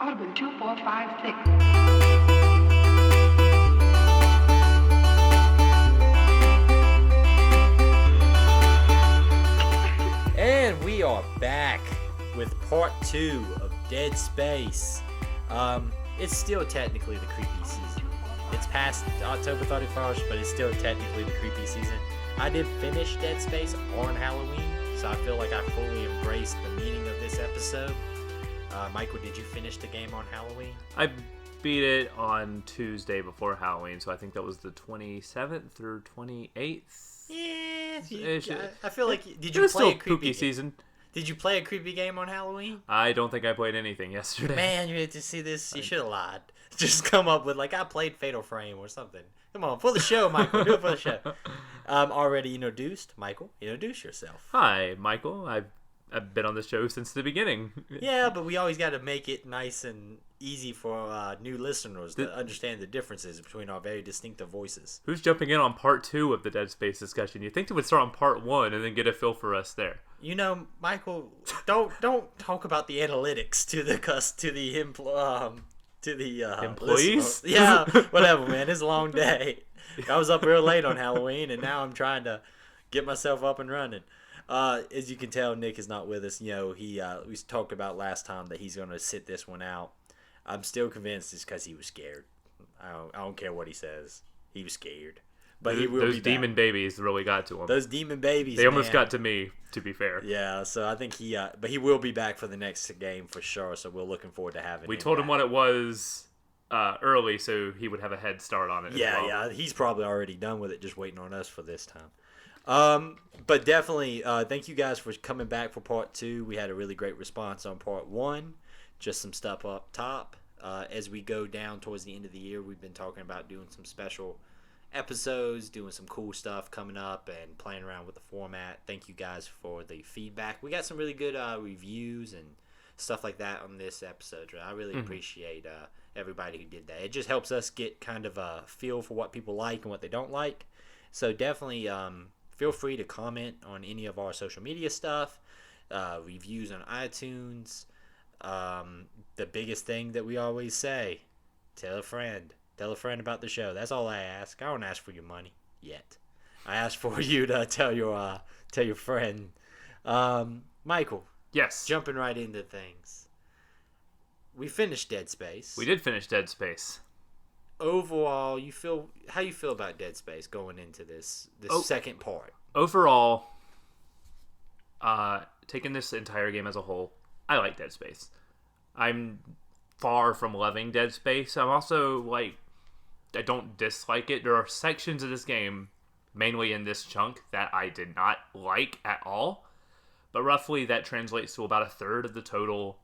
Audubon 2456. And we are back with part 2 of Dead Space. It's still technically the creepy season. It's past October 31st, but it's still technically the creepy season. I did finish Dead Space on Halloween, so I feel like I fully embraced the meaning of this episode. Michael, did you finish the game on Halloween? I beat it on Tuesday before Halloween, so I think that was the 27th or 28th. Yeah, I feel like did you it was play still a creepy spooky season? Did you play a creepy game on Halloween? I don't think I played anything yesterday. Man, you had to see this. You should have lied. Just come up with like I played Fatal Frame or something. Come on, for the show, Michael. Do it for the show. Already introduced, Michael. Introduce yourself. Hi, Michael. I've been on the show since the beginning. Yeah, but we always got to make it nice and easy for new listeners to understand the differences between our very distinctive voices. Who's jumping in on part 2 of the Dead Space discussion? You think they would start on part 1 and then get a feel for us there? You know, Michael, don't talk about the analytics to the employees. Employees? Yeah, whatever, man. It's a long day. I was up real late on Halloween, and now I'm trying to get myself up and running. As you can tell, Nick is not with us. You know, we talked about last time that he's going to sit this one out. I'm still convinced it's because he was scared. I don't care what he says. He was scared. But he will be back. Those demon babies really got to him. Those demon babies, They almost got to me, to be fair. Yeah, so I think but he will be back for the next game for sure, so we're looking forward to having him. We told him what it was early, so he would have a head start on it. Yeah, he's probably already done with it, just waiting on us for this time. But definitely, thank you guys for coming back for part 2. We had a really great response on part 1. Just some stuff up top. As we go down towards the end of the year, we've been talking about doing some special episodes, doing some cool stuff coming up, and playing around with the format. Thank you guys for the feedback. We got some really good reviews and stuff like that on this episode. I really appreciate everybody who did that. It just helps us get kind of a feel for what people like and what they don't like. So definitely feel free to comment on any of our social media stuff, reviews on iTunes. The biggest thing that we always say, tell a friend. Tell a friend about the show. That's all I ask. I don't ask for your money yet. I ask for you to tell your friend. Michael. Yes. Jumping right into things. We finished Dead Space. We did finish Dead Space. Overall, how you feel about Dead Space going into this second part? Overall, taking this entire game as a whole, I like Dead Space. I'm far from loving Dead Space. I'm also I don't dislike it. There are sections of this game, mainly in this chunk, that I did not like at all. But roughly that translates to about a third of the total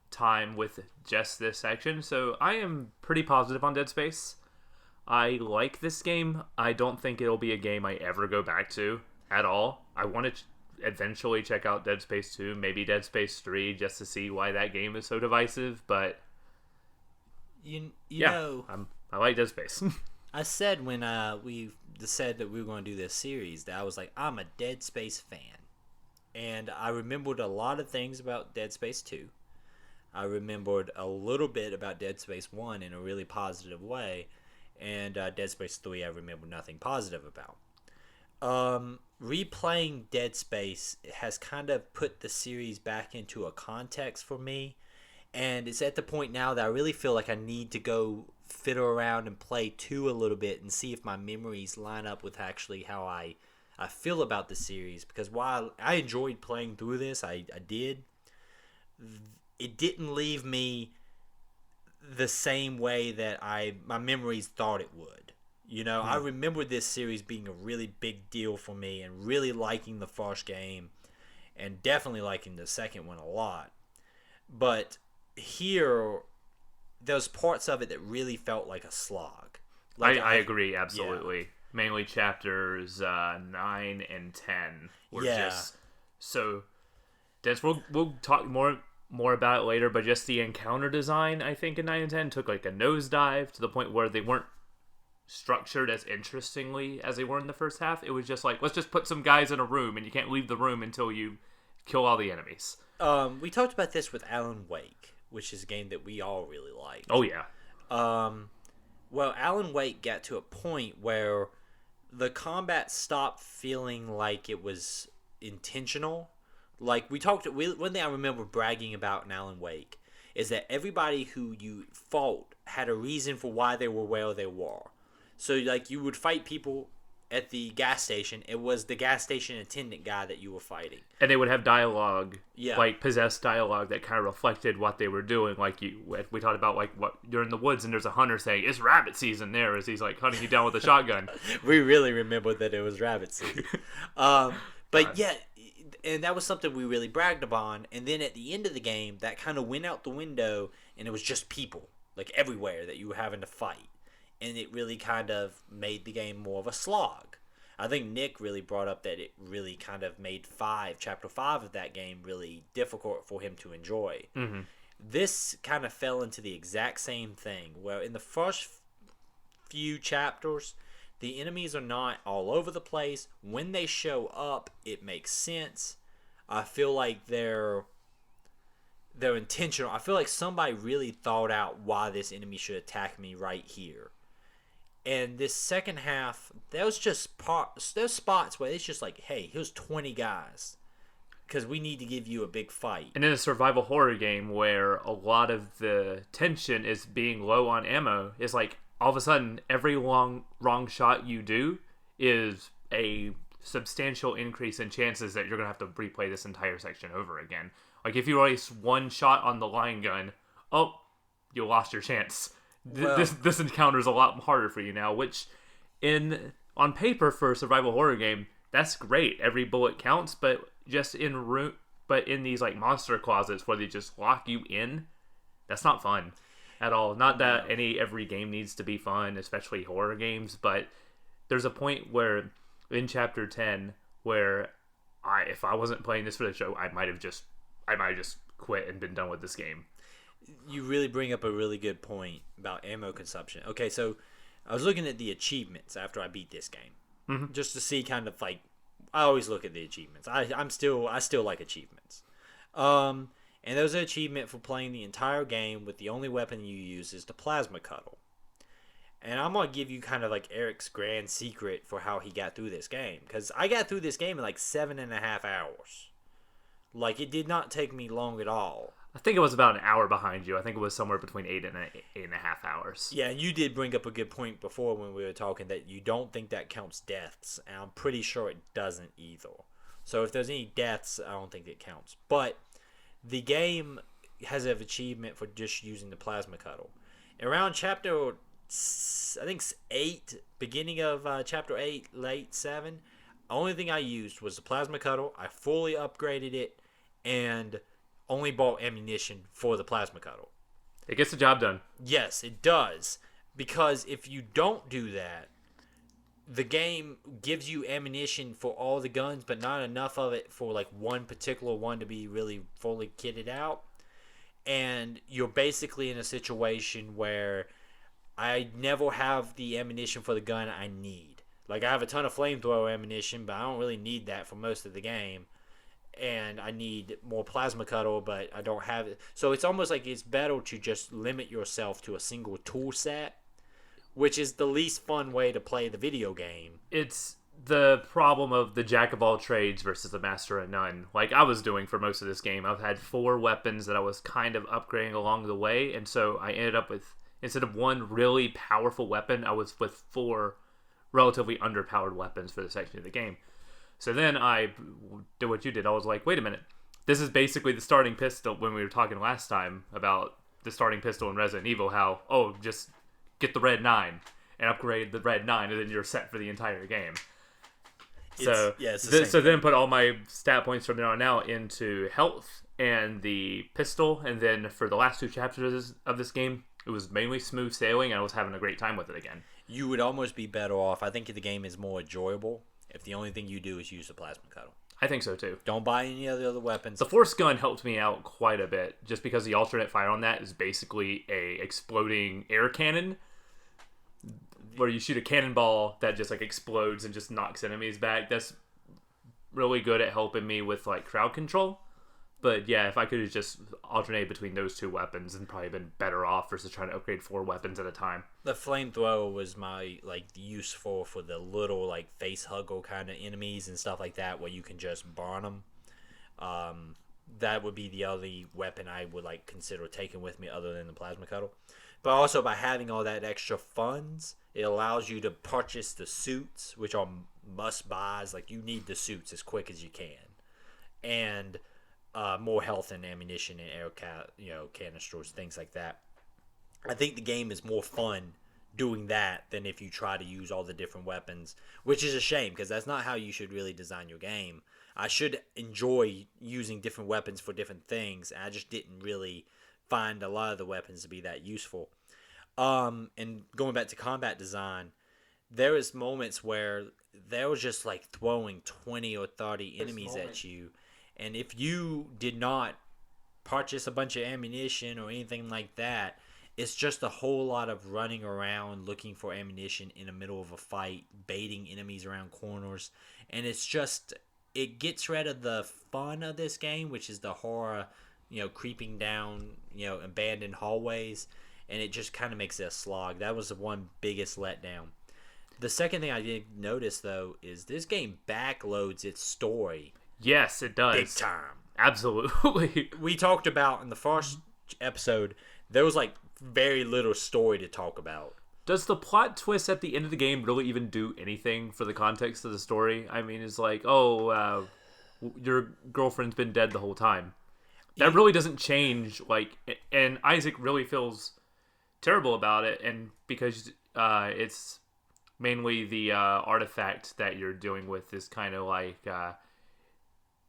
time with just this section. So I am pretty positive on Dead Space. I like this game. I don't think it'll be a game I ever go back to at all. I want to eventually check out Dead Space 2, maybe Dead Space 3, just to see why that game is so divisive. But you know, I like Dead Space. I said when we said that we were going to do this series that I was like, I'm a Dead Space fan. And I remembered a lot of things about Dead Space 2. I remembered a little bit about Dead Space 1 in a really positive way. And Dead Space 3 I remember nothing positive about. Replaying Dead Space has kind of put the series back into a context for me. And it's at the point now that I really feel like I need to go fiddle around and play 2 a little bit and see if my memories line up with actually how I feel about the series. Because while I enjoyed playing through this, I did, it didn't leave me the same way that my memories thought it would. You know, I remember this series being a really big deal for me and really liking the first game and definitely liking the second one a lot. But here, there's parts of it that really felt like a slog. I agree, absolutely. Yeah. Mainly chapters 9 and 10 were just so dense. We'll talk more about it later, but just the encounter design, I think, in 9 and 10 took like a nosedive to the point where they weren't structured as interestingly as they were in the first half. It was just like, let's just put some guys in a room and you can't leave the room until you kill all the enemies. We talked about this with Alan Wake. which is a game that we all really like. Oh, yeah. Well, Alan Wake got to a point where the combat stopped feeling like it was intentional. Like, one thing I remember bragging about in Alan Wake is that everybody who you fought had a reason for why they were where they were. So, like, you would fight people at the gas station. It was the gas station attendant guy that you were fighting. And they would have dialogue, Yeah. like possessed dialogue that kind of reflected what they were doing. Like we talked about, like what you're in the woods and there's a hunter saying, "It's rabbit season there," as he's like hunting you down with a shotgun. We really remember that it was rabbit season. But yeah, and that was something we really bragged upon. And then at the end of the game, that kind of went out the window, and it was just people, like everywhere that you were having to fight. And it really kind of made the game more of a slog. I think Nick really brought up that it really kind of made Chapter 5 of that game really difficult for him to enjoy. Mm-hmm. This kind of fell into the exact same thing, where in the first few chapters, the enemies are not all over the place. When they show up, it makes sense. I feel like they're intentional. I feel like somebody really thought out why this enemy should attack me right here. And this second half, there's spots where it's just like, hey, here's 20 guys, because we need to give you a big fight. And in a survival horror game where a lot of the tension is being low on ammo, it's like all of a sudden every wrong shot you do is a substantial increase in chances that you're going to have to replay this entire section over again. Like if you waste one shot on the line gun, oh, you lost your chance. This encounter is a lot harder for you now, which on paper for a survival horror game, that's great. Every bullet counts, but just in these like monster closets where they just lock you in, that's not fun at all. Not that every game needs to be fun, especially horror games, but there's a point where in chapter 10 where if I wasn't playing this for the show, I might have just quit and been done with this game. You really bring up a really good point about ammo consumption. Okay, so I was looking at the achievements after I beat this game, just to see kind of like, I always look at the achievements. I still like achievements. And there's an achievement for playing the entire game with the only weapon you use is the plasma cuddle. And I'm gonna give you kind of like Eric's grand secret for how he got through this game, because I got through this game in like 7.5 hours. Like, it did not take me long at all. I think it was about an hour behind you. I think it was somewhere between 8 and 8.5 hours. Yeah, and you did bring up a good point before when we were talking that you don't think that counts deaths, and I'm pretty sure it doesn't either. So if there's any deaths, I don't think it counts. But the game has an achievement for just using the plasma cuddle. Around chapter, I think 8, beginning of chapter 8, late 7, the only thing I used was the plasma cuddle. I fully upgraded it, and only bought ammunition for the plasma cuddle. It gets the job done. Yes, it does. Because if you don't do that, the game gives you ammunition for all the guns, but not enough of it for like one particular one to be really fully kitted out. And you're basically in a situation where I never have the ammunition for the gun I need. Like, I have a ton of flamethrower ammunition, but I don't really need that for most of the game. And I need more plasma cuddle, but I don't have it. So it's almost like it's better to just limit yourself to a single tool set, which is the least fun way to play the video game. It's the problem of the jack of all trades versus the master of none. Like I was doing for most of this game. I've had 4 weapons that I was kind of upgrading along the way, and so I ended up with, instead of one really powerful weapon, I was with 4 relatively underpowered weapons for the section of the game. So then I did what you did. I was like, wait a minute. This is basically the starting pistol when we were talking last time about the starting pistol in Resident Evil, how, just get the red 9 and upgrade the red 9 and then you're set for the entire game. So then put all my stat points from there on out into health and the pistol, and then for the last 2 chapters of this game, it was mainly smooth sailing and I was having a great time with it again. You would almost be better off. I think the game is more enjoyable if the only thing you do is use the plasma cuddle. I think so too. Don't buy any of the other weapons. The force gun helped me out quite a bit, just because the alternate fire on that is basically a exploding air cannon, where you shoot a cannonball that just like explodes and just knocks enemies back. That's really good at helping me with like crowd control. But yeah, if I could have just alternated between those two weapons, and probably been better off versus trying to upgrade 4 weapons at a time. The flamethrower was my useful for the little face huggle kind of enemies and stuff like that, where you can just burn them. That would be the only weapon I would consider taking with me other than the plasma cuddle. But also by having all that extra funds, it allows you to purchase the suits, which are must buys. You need the suits as quick as you can, and more health and ammunition and canisters, things like that. I think the game is more fun doing that than if you try to use all the different weapons, which is a shame because that's not how you should really design your game. I should enjoy using different weapons for different things. I just didn't really find a lot of the weapons to be that useful. And going back to combat design, there is moments where they were just throwing 20 or 30 enemies at you. And if you did not purchase a bunch of ammunition or anything like that, it's just a whole lot of running around looking for ammunition in the middle of a fight, baiting enemies around corners. And it gets rid of the fun of this game, which is the horror, creeping down, abandoned hallways. And it just kind of makes it a slog. That was the one biggest letdown. The second thing I did notice, though, is this game backloads its story. Yes, it does. Big time. Absolutely. We talked about in the first episode, there was very little story to talk about. Does the plot twist at the end of the game really even do anything for the context of the story? I mean, it's your girlfriend's been dead the whole time. That really doesn't change. And Isaac really feels terrible about it, and because it's mainly the artifact that you're dealing with is kind of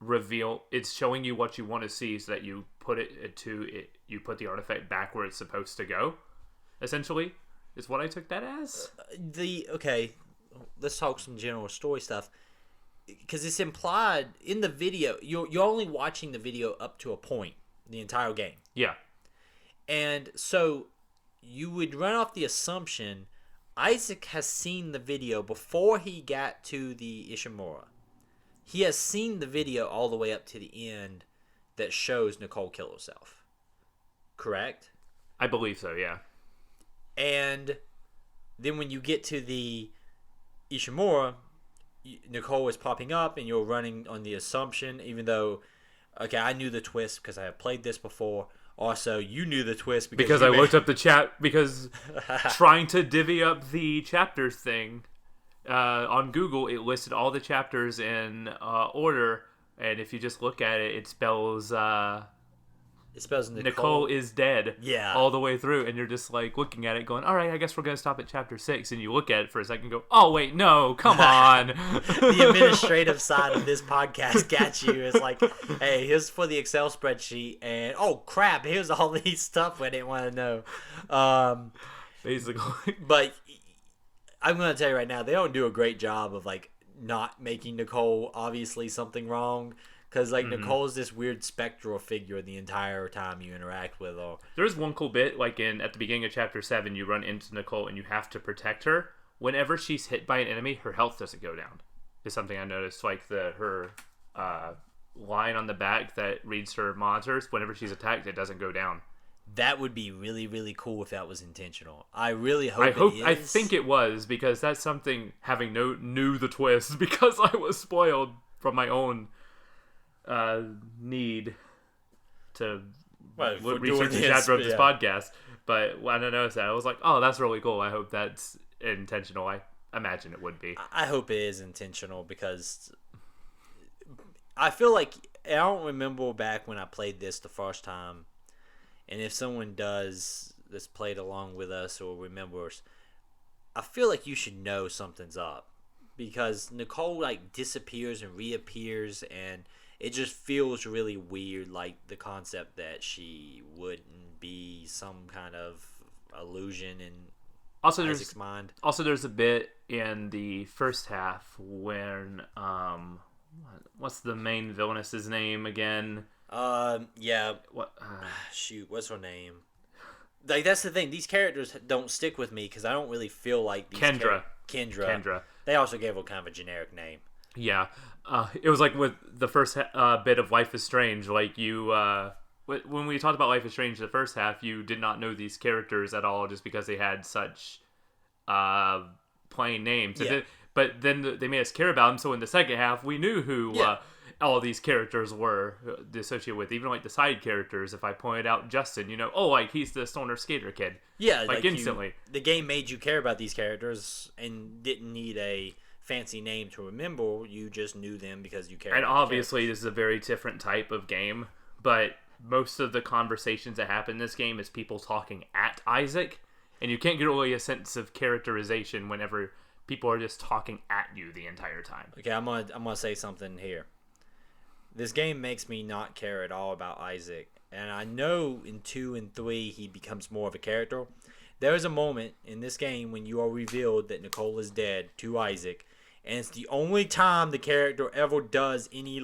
reveal. It's showing you what you want to see, so that you put you put the artifact back where it's supposed to go. Essentially, is what I took that as. Okay, let's talk some general story stuff, because it's implied in the video. You're only watching the video up to a point, the entire game. Yeah, and so you would run off the assumption Isaac has seen the video before he got to the Ishimura. He has seen the video all the way up to the end that shows Nicole kill herself. Correct? I believe so, yeah. And then when you get to the Ishimura, Nicole is popping up and you're running on the assumption, even though, okay, I knew the twist because I have played this before. Also, you knew the twist because I looked up the chat, because trying to divvy up the chapters thing on Google, it listed all the chapters in order, and if you just look at it, it spells Nicole is dead. Yeah. All the way through, and you're just looking at it going, all right, I guess we're going to stop at chapter 6, and you look at it for a second and go, oh wait, no, come on. The administrative side of this podcast got you. It's hey, here's for the Excel spreadsheet, and oh crap, here's all these stuff I didn't want to know. Basically. But I'm going to tell you right now, they don't do a great job of not making Nicole obviously something wrong. Because, Nicole's this weird spectral figure the entire time you interact with her. There's one cool bit, at the beginning of Chapter 7, you run into Nicole and you have to protect her. Whenever she's hit by an enemy, her health doesn't go down. Is something I noticed. Her line on the back that reads her monitors, whenever she's attacked, it doesn't go down. That would be really, really cool if that was intentional. I really hope it is. I think it was, because that's something, having knew the twist, because I was spoiled from my own need to research the chapter of this podcast. But when I noticed that, I was like, oh, that's really cool. I hope that's intentional. I imagine it would be. I hope it is intentional, because I feel I don't remember back when I played this the first time, and if someone that's played along with us or remembers, I feel you should know something's up, because Nicole disappears and reappears, and it just feels really weird, the concept that she wouldn't be some kind of illusion in Isaac's mind. Also, there's a bit in the first half when what's the main villainess's name again? Yeah. What? Shoot, what's her name? That's the thing. These characters don't stick with me because I don't really feel like these Kendra. Kendra. They also gave her kind of a generic name. Yeah, it was like with the first bit of Life is Strange. Like when we talked about Life is Strange, the first half, you did not know these characters at all, just because they had such plain names. Yeah. But then they made us care about them. So in the second half, we knew who all these characters were associated with. Even like the side characters. If I pointed out Justin, like he's the stoner skater kid. Yeah, like instantly. The game made you care about these characters and didn't need a fancy name to remember. You just knew them because you cared. And about obviously, this is a very different type of game, but most of the conversations that happen in this game is people talking at Isaac, and you can't get really a sense of characterization whenever people are just talking at you the entire time. Okay, I'm gonna say something here. This game makes me not care at all about Isaac, and I know in 2 and 3 he becomes more of a character. There is a moment in this game when you are revealed that Nicole is dead to Isaac, and it's the only time the character ever does any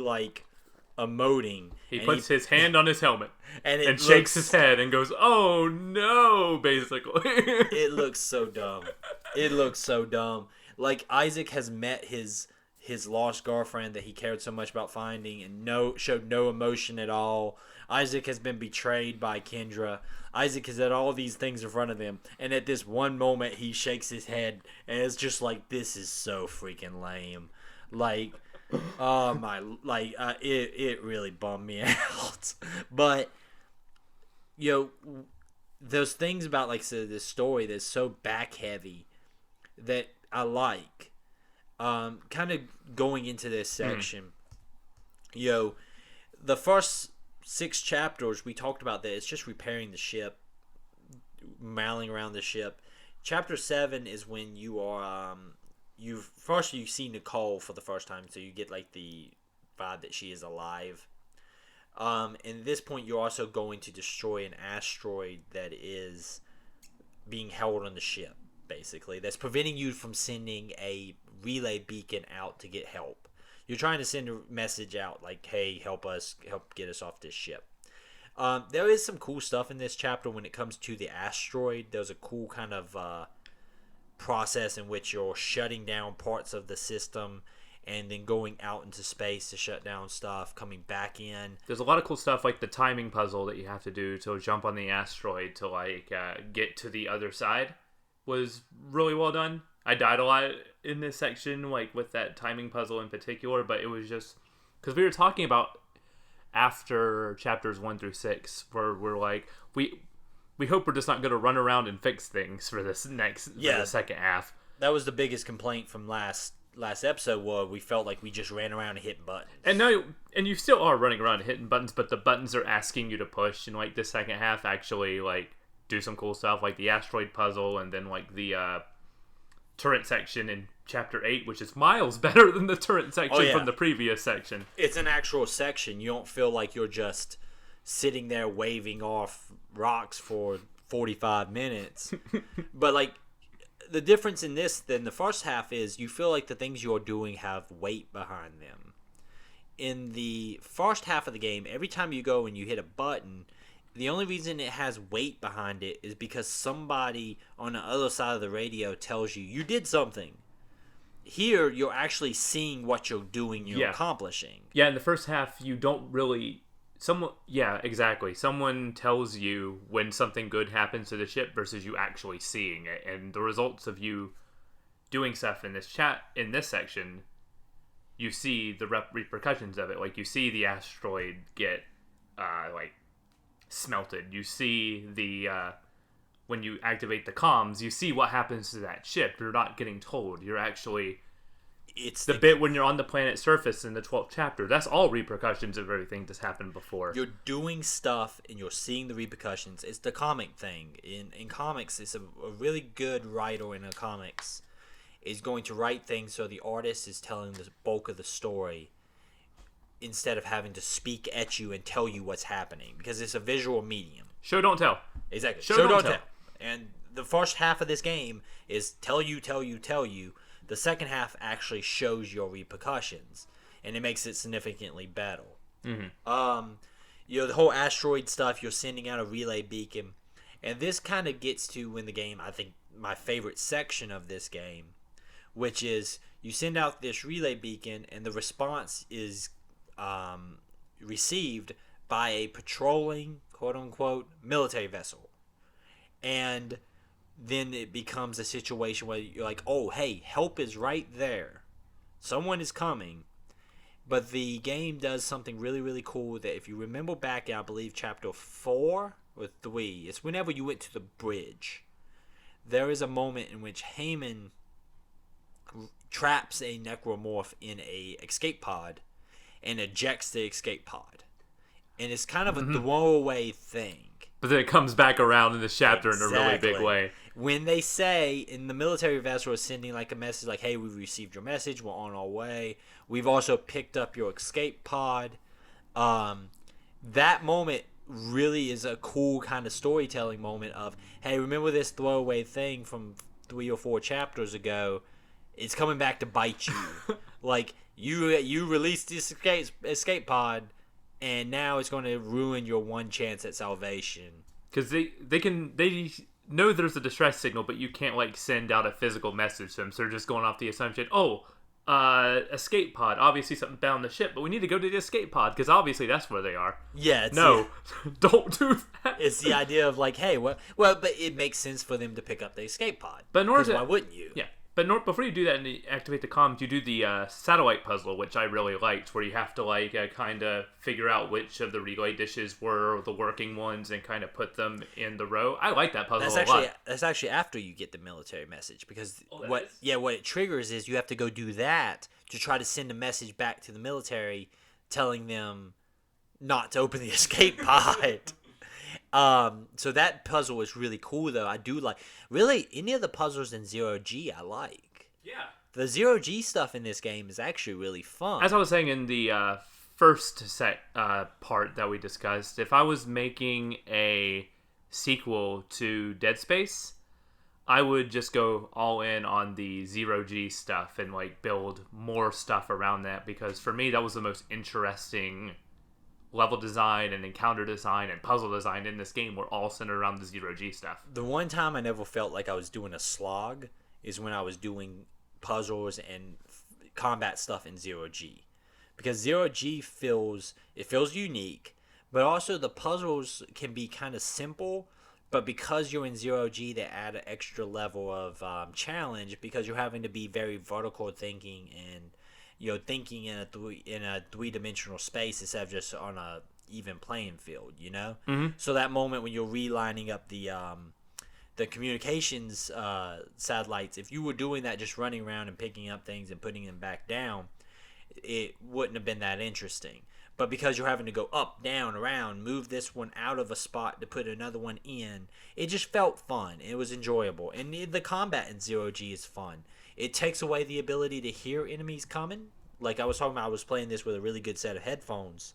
emoting. He puts his hand on his helmet and shakes looks, his head and goes, "Oh no!" Basically, it looks so dumb. It looks so dumb. Like Isaac has met his lost girlfriend that he cared so much about finding, and showed no emotion at all. Isaac has been betrayed by Kendra. Isaac has had all these things in front of him, and at this one moment he shakes his head, and it's just like, this is so freaking lame. Like, oh my, it really bummed me out. But those things about this story that's so back heavy that I like. Kind of going into this section, the first 6 chapters we talked about that it's just repairing the ship, mailing around the ship. Chapter 7 is when you are you see Nicole for the first time, so you get the vibe that she is alive. And at this point you're also going to destroy an asteroid that is being held on the ship, basically, that's preventing you from sending a relay beacon out to get help. You're trying to send a message out like, hey, help get us off this ship. There is some cool stuff in this chapter when it comes to the asteroid. There's a cool kind of process in which you're shutting down parts of the system and then going out into space to shut down stuff, coming back in. There's a lot of cool stuff like the timing puzzle that you have to do to jump on the asteroid to get to the other side. Was really well done. I died a lot in this section, with that timing puzzle in particular, but it was just because we were talking about after chapters 1 through 6, where we're like, we hope we're just not going to run around and fix things for this for the second half. That was the biggest complaint from last episode, where we felt like we just ran around and hit buttons. And you still are running around and hitting buttons, but the buttons are asking you to push, and the second half actually do some cool stuff, like the asteroid puzzle, and then the turret section in chapter 8, which is miles better than the turret section from the previous section. It's an actual section. You don't feel like you're just sitting there waving off rocks for 45 minutes. But the difference in this than the first half is you feel like the things you're doing have weight behind them. In the first half of the game, every time you go and you hit a button, the only reason it has weight behind it is because somebody on the other side of the radio tells you did something. Here, you're actually seeing what you're doing, you're accomplishing. Yeah, in the first half, you don't really... exactly. Someone tells you when something good happens to the ship versus you actually seeing it. And the results of you doing stuff in this section, you see the repercussions of it. You see the asteroid get, smelted. You see the when you activate the comms, you see what happens to that ship. You're not getting told. You're actually it's the bit when you're on the planet's surface in the 12th chapter. That's all repercussions of everything that's happened before. You're doing stuff and you're seeing the repercussions. It's the comic thing. In comics, it's a really good writer in a comics is going to write things so the artist is telling the bulk of the story instead of having to speak at you and tell you what's happening, because it's a visual medium. Show, don't tell. Exactly. Show, don't tell. And the first half of this game is tell you. The second half actually shows your repercussions, and it makes it significantly better. Mm-hmm. The whole asteroid stuff, you're sending out a relay beacon, and this kind of gets to when the game, I think, my favorite section of this game, which is You send out this relay beacon, and the response is received by a patrolling, quote-unquote, military vessel. And then it becomes a situation where you're like, oh, hey, help is right there. Someone is coming. But the game does something really, really cool that if you remember back in, I believe, chapter 4 or 3, it's whenever you went to the bridge. There is a moment in which Heyman traps a necromorph in a escape pod and ejects the escape pod. And it's kind of a throwaway thing. But then it comes back around in this chapter in a really big way. When they say, in the military vessel is sending like a message like, hey, we've received your message, we're on our way. We've also picked up your escape pod. That moment really is a cool kind of storytelling moment of, hey, remember this throwaway thing from 3 or 4 chapters ago? It's coming back to bite you. Like, you released this escape pod, and now it's going to ruin your one chance at salvation. Because they know there's a distress signal, but you can't like send out a physical message to them. So they're just going off the assumption, escape pod. Obviously something found the ship, but we need to go to the escape pod because obviously that's where they are. Yeah. Don't do that. It's the idea of like, hey, well, but it makes sense for them to pick up the escape pod. But in order to, why wouldn't you? Yeah. But before you do that and you activate the comms, you do the satellite puzzle, which I really liked, where you have to like kind of figure out which of the relay dishes were the working ones and kind of put them in the row. I like that puzzle a lot. That's actually after you get the military message, because what it triggers is you have to go do that to try to send a message back to the military telling them not to open the escape pod. So that puzzle is really cool, though. I do like, really, any of the puzzles in 0G I like. Yeah. The 0G stuff in this game is actually really fun. As I was saying in the first part that we discussed, if I was making a sequel to Dead Space, I would just go all in on the 0G stuff and like build more stuff around that, because for me that was the most interesting level design and encounter design and puzzle design in this game were all centered around the 0G stuff. The one time I never felt like I was doing a slog is when I was doing puzzles and combat stuff in 0G. Because 0G feels unique, but also the puzzles can be kind of simple, but because you're in 0G, they add an extra level of challenge, because you're having to be very vertical thinking and thinking in a three-dimensional space instead of just on a even playing field, Mm-hmm. So that moment when you're relining up the communications satellites, if you were doing that just running around and picking up things and putting them back down, it wouldn't have been that interesting. But because you're having to go up, down, around, move this one out of a spot to put another one in, it just felt fun. It was enjoyable. And the combat in 0G is fun. It takes away the ability to hear enemies coming. Like I was talking about, I was playing this with a really good set of headphones.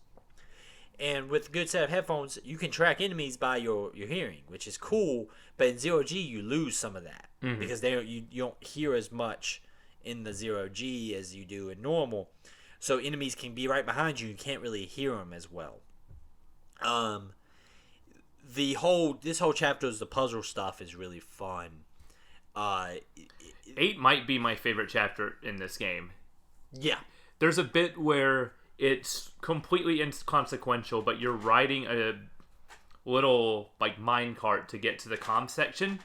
And with a good set of headphones, you can track enemies by your hearing, which is cool. But in 0G, you lose some of that. Mm-hmm. Because you don't hear as much in the 0G as you do in normal. So enemies can be right behind you. You can't really hear them as well. This whole chapter is the puzzle stuff is really fun. 8 might be my favorite chapter in this game. Yeah. There's a bit where it's completely inconsequential, but you're riding a little like minecart to get to the comm section,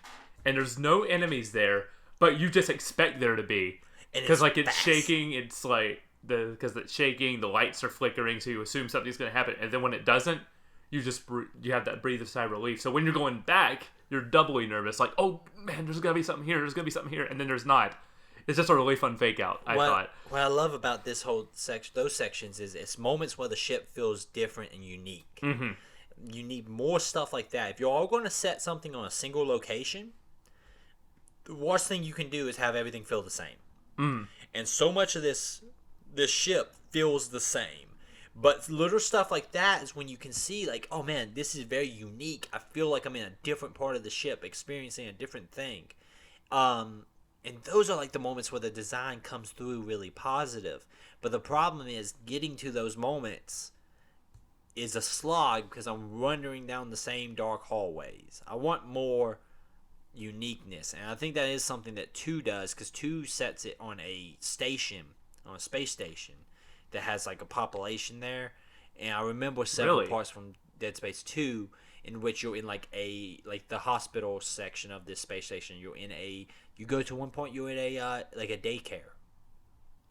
and there's no enemies there, but you just expect there to be. Because like it's shaking, it's like because it's shaking, the lights are flickering, so you assume something's going to happen, and then when it doesn't, you have that breathe a sigh of relief. So when you're going back, you're doubly nervous, like, oh man, there's gonna be something here, and then there's not. It's just a really fun fake out. I thought. What I love about this whole those sections is it's moments where the ship feels different and unique. Mm-hmm. You need more stuff like that. If you're all going to set something on a single location, the worst thing you can do is have everything feel the same. Mm. And so much of this ship feels the same. But little stuff like that is when you can see, like, oh man, this is very unique. I feel like I'm in a different part of the ship, experiencing a different thing. And those are like the moments where the design comes through really positive. But the problem is getting to those moments is a slog because I'm wandering down the same dark hallways. I want more, uniqueness, and I think that is something that 2 does, because 2 sets it on a station, on a space station that has like a population there. And I remember several parts from Dead Space 2 in which you're in like the hospital section of this space station. You go to one point, you're in a like a daycare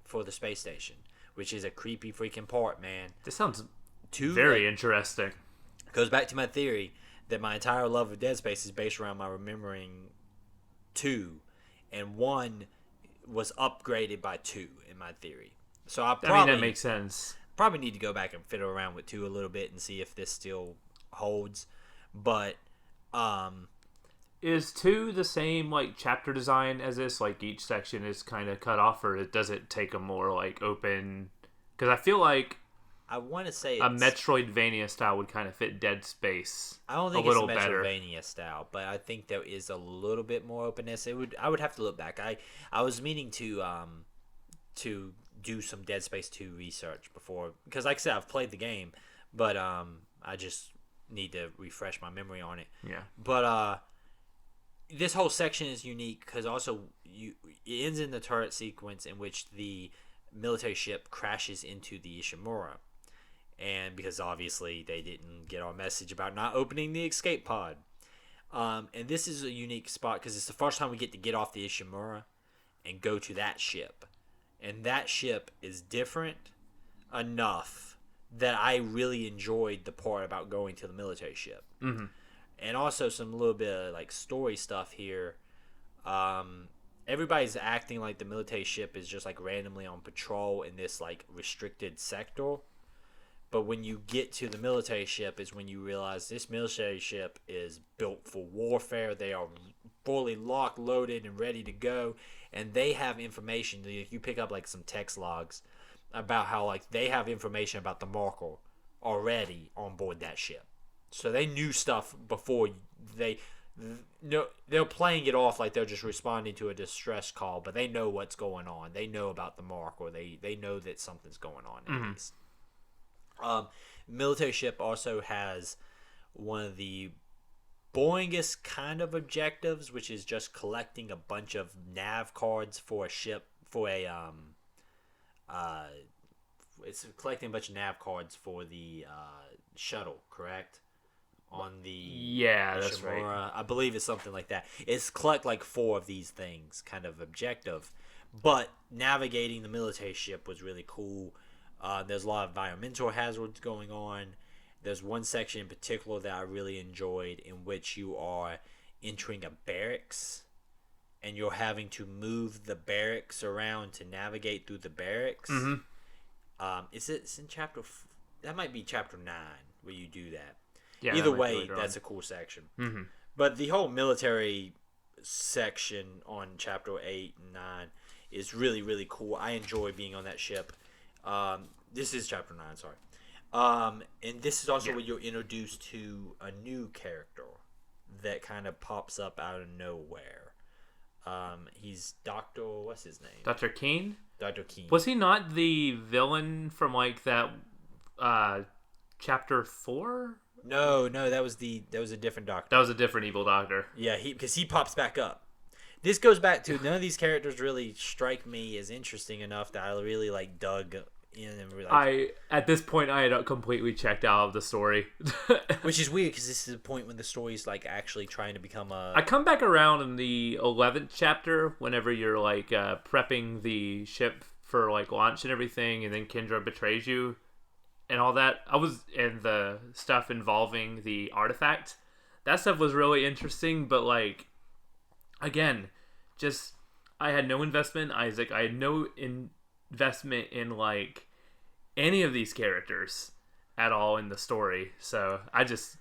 for the space station, which is a creepy freaking part, man. This sounds very interesting. Goes back to my theory that my entire love of Dead Space is based around my remembering 2, and 1 was upgraded by 2 in my theory. So I mean, that makes sense. Probably need to go back and fiddle around with 2 a little bit and see if this still holds. But is 2 the same like chapter design as this? Like each section is kind of cut off, or does it take a more like open? Because I feel like I want to say a Metroidvania style would kind of fit Dead Space. I don't think it's a Metroidvania style, but I think there is a little bit more openness. I would have to look back. I was meaning to do some Dead Space 2 research before, because like I said, I've played the game, but I just need to refresh my memory on it. Yeah. But this whole section is unique because also it ends in the turret sequence in which the military ship crashes into the Ishimura. And because obviously they didn't get our message about not opening the escape pod. And this is a unique spot because it's the first time we get to get off the Ishimura and go to that ship. And that ship is different enough that I really enjoyed the part about going to the military ship. Mm-hmm. And also some little bit of like story stuff here. Everybody's acting like the military ship is just like randomly on patrol in this like restricted sector. But when you get to the military ship is when you realize this military ship is built for warfare. They are fully locked, loaded, and ready to go. And they have information. You pick up like some text logs about how like they have information about the Marker already on board that ship. So they knew stuff before they're playing it off like they're just responding to a distress call, but they know what's going on. They know about the Marker. They know that something's going on at least. Military ship also has one of the boringest kind of objectives, which is just collecting a bunch of nav cards for a ship for a it's collecting a bunch of nav cards for the shuttle, correct? On the that's right. I believe it's something like that. It's collect like 4 of these things kind of objective, but navigating the military ship was really cool. There's a lot of environmental hazards going on. There's one section in particular that I really enjoyed in which you are entering a barracks and you're having to move the barracks around to navigate through the barracks. Mm-hmm. It's in chapter... That might be chapter 9 where you do that. Yeah, Either way, that's a cool section. Mm-hmm. But the whole military section on chapter 8 and 9 is really, really cool. I enjoy being on that ship. This is chapter 9, sorry. And this is also where you're introduced to a new character that kind of pops up out of nowhere. He's Dr. What's his name? Dr. Keene? Dr. Keene. Was he not the villain from like that chapter 4? No, that was a different doctor. That was a different evil doctor. Yeah, because he pops back up. This goes back to none of these characters really strike me as interesting enough that I really like dug in and really. At this point I had completely checked out of the story, which is weird because this is the point when the story's like actually trying to become a. I come back around in the 11th chapter whenever you're like prepping the ship for like launch and everything, and then Kendra betrays you and all that. I was in the stuff involving the artifact. That stuff was really interesting, but like again, just I had no investment in Isaac. I had no investment in like any of these characters at all in the story. So I just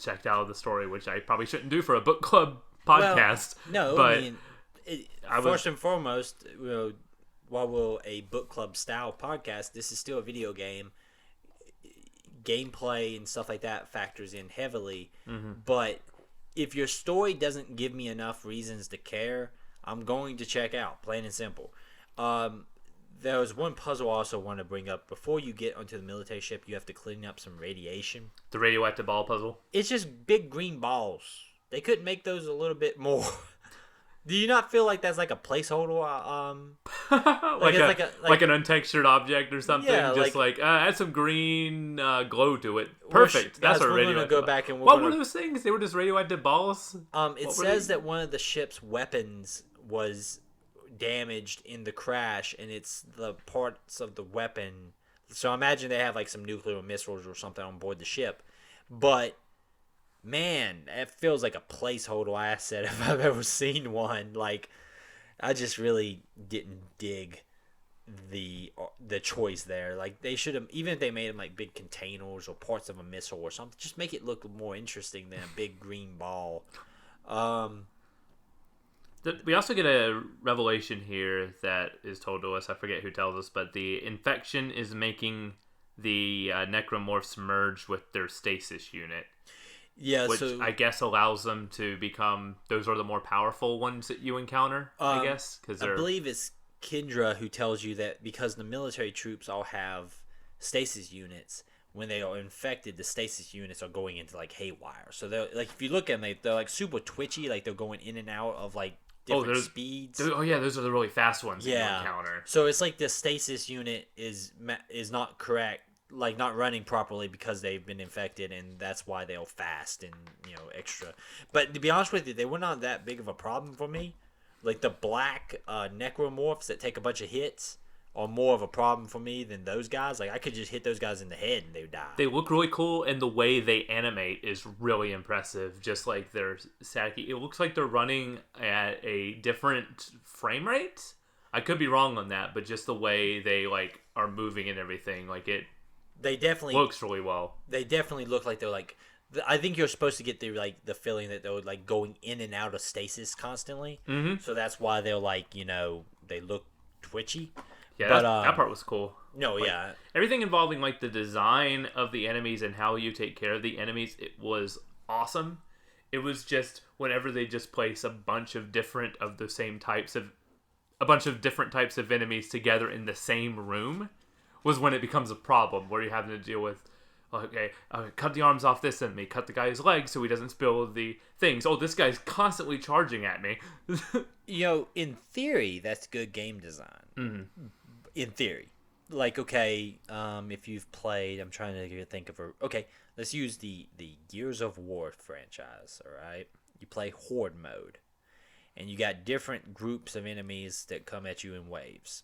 checked out of the story, which I probably shouldn't do for a book club podcast. Well, no, but I mean, first and foremost, while we're a book club style podcast, this is still a video game. Gameplay and stuff like that factors in heavily. Mm-hmm. But if your story doesn't give me enough reasons to care, I'm going to check out, plain and simple. There was one puzzle I also want to bring up. Before you get onto the military ship, you have to clean up some radiation. The radioactive ball puzzle? It's just big green balls They couldn't make those a little bit more. Do you not feel like that's like a placeholder? Like an untextured object or something. Yeah, just add some green glow to it. Perfect. That's what we're gonna go back and what were those things? They were just radioactive balls. It says that one of the ship's weapons was damaged in the crash, and it's the parts of the weapon. So I imagine they have like some nuclear missiles or something on board the ship, but. Man, it feels like a placeholder asset if I've ever seen one. Like, I just really didn't dig the choice there. Like, they should have, even if they made them like big containers or parts of a missile or something, just make it look more interesting than a big green ball. We also get a revelation here that is told to us. I forget who tells us, but the infection is making the necromorphs merge with their stasis unit. Yeah, which I guess allows them to become. Those are the more powerful ones that you encounter. I guess because I believe it's Kendra who tells you that because the military troops all have stasis units. When they are infected, the stasis units are going into like haywire. So they're like, if you look at them, they're like super twitchy. Like they're going in and out of like different speeds. Those are the really fast ones that you encounter. So it's like the stasis unit is not correct. Like not running properly because they've been infected, and that's why they're fast and extra. But to be honest with you, they were not that big of a problem for me. Like the black necromorphs that take a bunch of hits are more of a problem for me than those guys. Like I could just hit those guys in the head and they would die. They look really cool, and the way they animate is really impressive. Just like they're static. It looks like they're running at a different frame rate. I could be wrong on that, but just the way they like are moving and everything, like it. They definitely looks really well. They definitely look like they're like. I think you're supposed to get the feeling that they're like going in and out of stasis constantly. Mm-hmm. So that's why they're like they look twitchy. Yeah, but, that part was cool. No, like, yeah, everything involving like the design of the enemies and how you take care of the enemies, it was awesome. It was just whenever they just place a bunch of different types of enemies together in the same room. Was when it becomes a problem where you're having to deal with, cut the arms off this enemy, cut the guy's legs so he doesn't spill the things. Oh, this guy's constantly charging at me. In theory, that's good game design. Mm-hmm. In theory. Like, if you've played, I'm trying to think of let's use the Gears of War franchise, all right? You play Horde mode, and you got different groups of enemies that come at you in waves.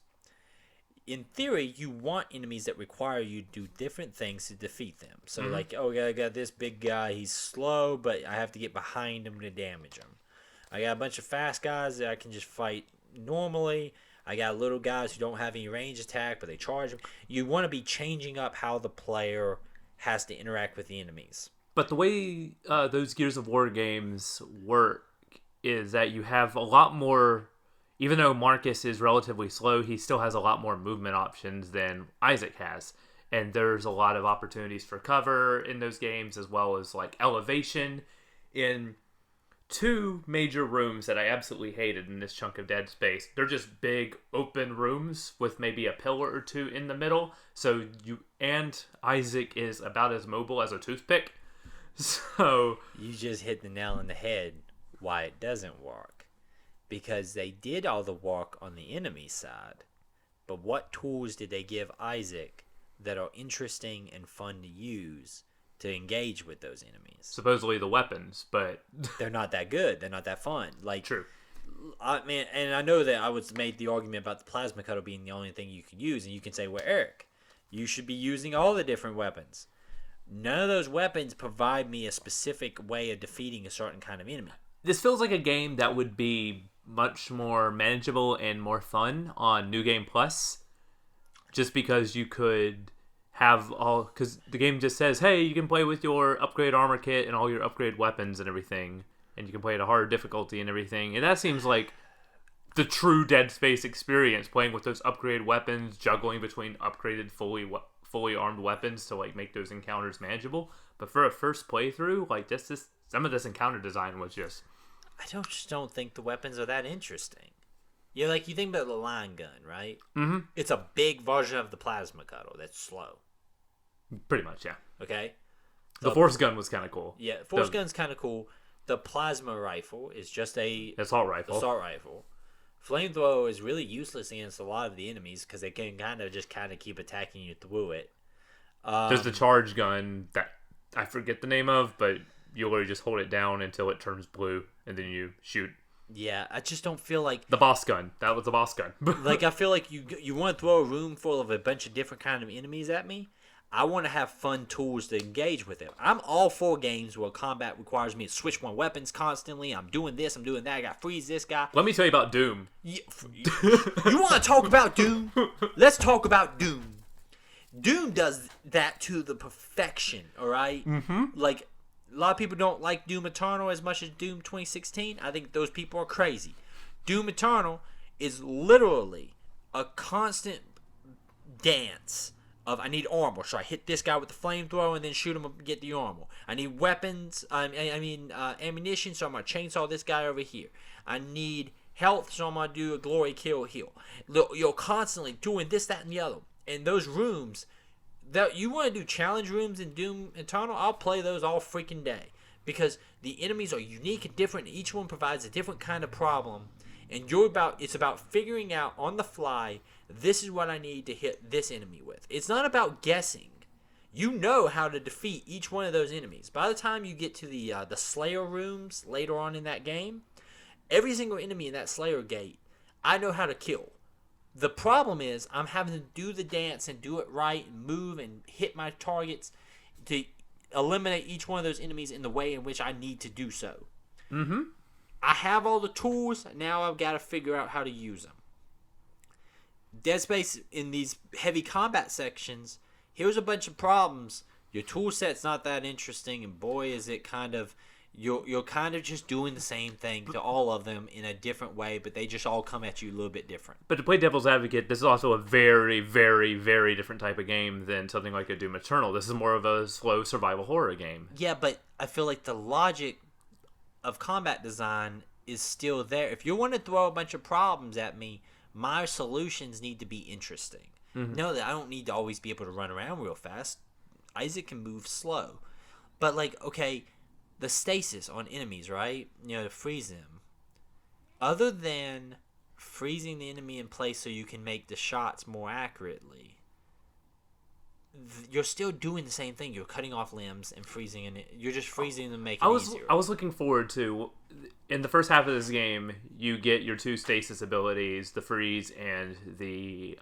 In theory, you want enemies that require you to do different things to defeat them. So, I got this big guy. He's slow, but I have to get behind him to damage him. I got a bunch of fast guys that I can just fight normally. I got little guys who don't have any range attack, but they charge them. You want to be changing up how the player has to interact with the enemies. But the way those Gears of War games work is that you have a lot more... Even though Marcus is relatively slow, he still has a lot more movement options than Isaac has. And there's a lot of opportunities for cover in those games, as well as like elevation. In two major rooms that I absolutely hated in this chunk of Dead Space, they're just big open rooms with maybe a pillar or two in the middle. So Isaac is about as mobile as a toothpick. So you just hit the nail on the head why it doesn't work. Because they did all the work on the enemy side. But what tools did they give Isaac that are interesting and fun to use to engage with those enemies? Supposedly the weapons, but... They're not that good. They're not that fun. Like, true. And I know that I was made the argument about the plasma cutter being the only thing you could use. And you can say, well, Eric, you should be using all the different weapons. None of those weapons provide me a specific way of defeating a certain kind of enemy. This feels like a game that would be much more manageable and more fun on New Game Plus, just because you could have all, because the game just says, hey, you can play with your upgrade armor kit and all your upgrade weapons and everything, and you can play at a harder difficulty and everything, and that seems like the true Dead Space experience, playing with those upgraded weapons, juggling between upgraded fully armed weapons to like make those encounters manageable. But for a first playthrough, like this some of this encounter design was just... I just don't think the weapons are that interesting. You think about the line gun, right? Mm-hmm. It's a big version of the plasma cutter that's slow. Pretty much, yeah. Okay? The force gun was kind of cool. Yeah, force gun's kind of cool. the plasma rifle is just a assault rifle. Flamethrower is really useless against a lot of the enemies because they can kind of keep attacking you through it. There's the charge gun that I forget the name of, but you literally just hold it down until it turns blue, and then you shoot. Yeah, I just don't feel like... The boss gun. That was the boss gun. Like, I feel like you want to throw a room full of a bunch of different kind of enemies at me. I want to have fun tools to engage with them. I'm all for games where combat requires me to switch my weapons constantly. I'm doing this, I'm doing that. I got to freeze this guy. Let me tell you about Doom. You want to talk about Doom? Let's talk about Doom. Doom does that to the perfection, all right? Mm-hmm. Like, a lot of people don't like Doom Eternal as much as Doom 2016. I think those people are crazy. Doom Eternal is literally a constant dance of I need armor, so I hit this guy with the flamethrower and then shoot him and get the armor. I need weapons, ammunition, so I'm going to chainsaw this guy over here. I need health, so I'm going to do a glory kill heal. You're constantly doing this, that, and the other. And those rooms, that you want to do challenge rooms in Doom Eternal, I'll play those all freaking day. Because the enemies are unique and different, and each one provides a different kind of problem. And it's about figuring out on the fly, this is what I need to hit this enemy with. It's not about guessing. You know how to defeat each one of those enemies. By the time you get to the Slayer rooms later on in that game, every single enemy in that Slayer gate, I know how to kill. The problem is I'm having to do the dance and do it right and move and hit my targets to eliminate each one of those enemies in the way in which I need to do so. Mm-hmm. I have all the tools. Now I've got to figure out how to use them. Dead Space, in these heavy combat sections, here's a bunch of problems. Your tool set's not that interesting, and boy, is it kind of... You're kind of just doing the same thing to all of them in a different way, but they just all come at you a little bit different. But to play devil's advocate, this is also a very, very, very different type of game than something like a Doom Eternal. This is more of a slow survival horror game. Yeah, but I feel like the logic of combat design is still there. If you want to throw a bunch of problems at me, my solutions need to be interesting. Mm-hmm. No, that I don't need to always be able to run around real fast. Isaac can move slow. But, like, okay... The stasis on enemies, right? To freeze them. Other than freezing the enemy in place so you can make the shots more accurately, you're still doing the same thing. You're cutting off limbs and freezing it. You're just freezing them, making it easier. I was looking forward to, in the first half of this game, you get your two stasis abilities, the freeze and the...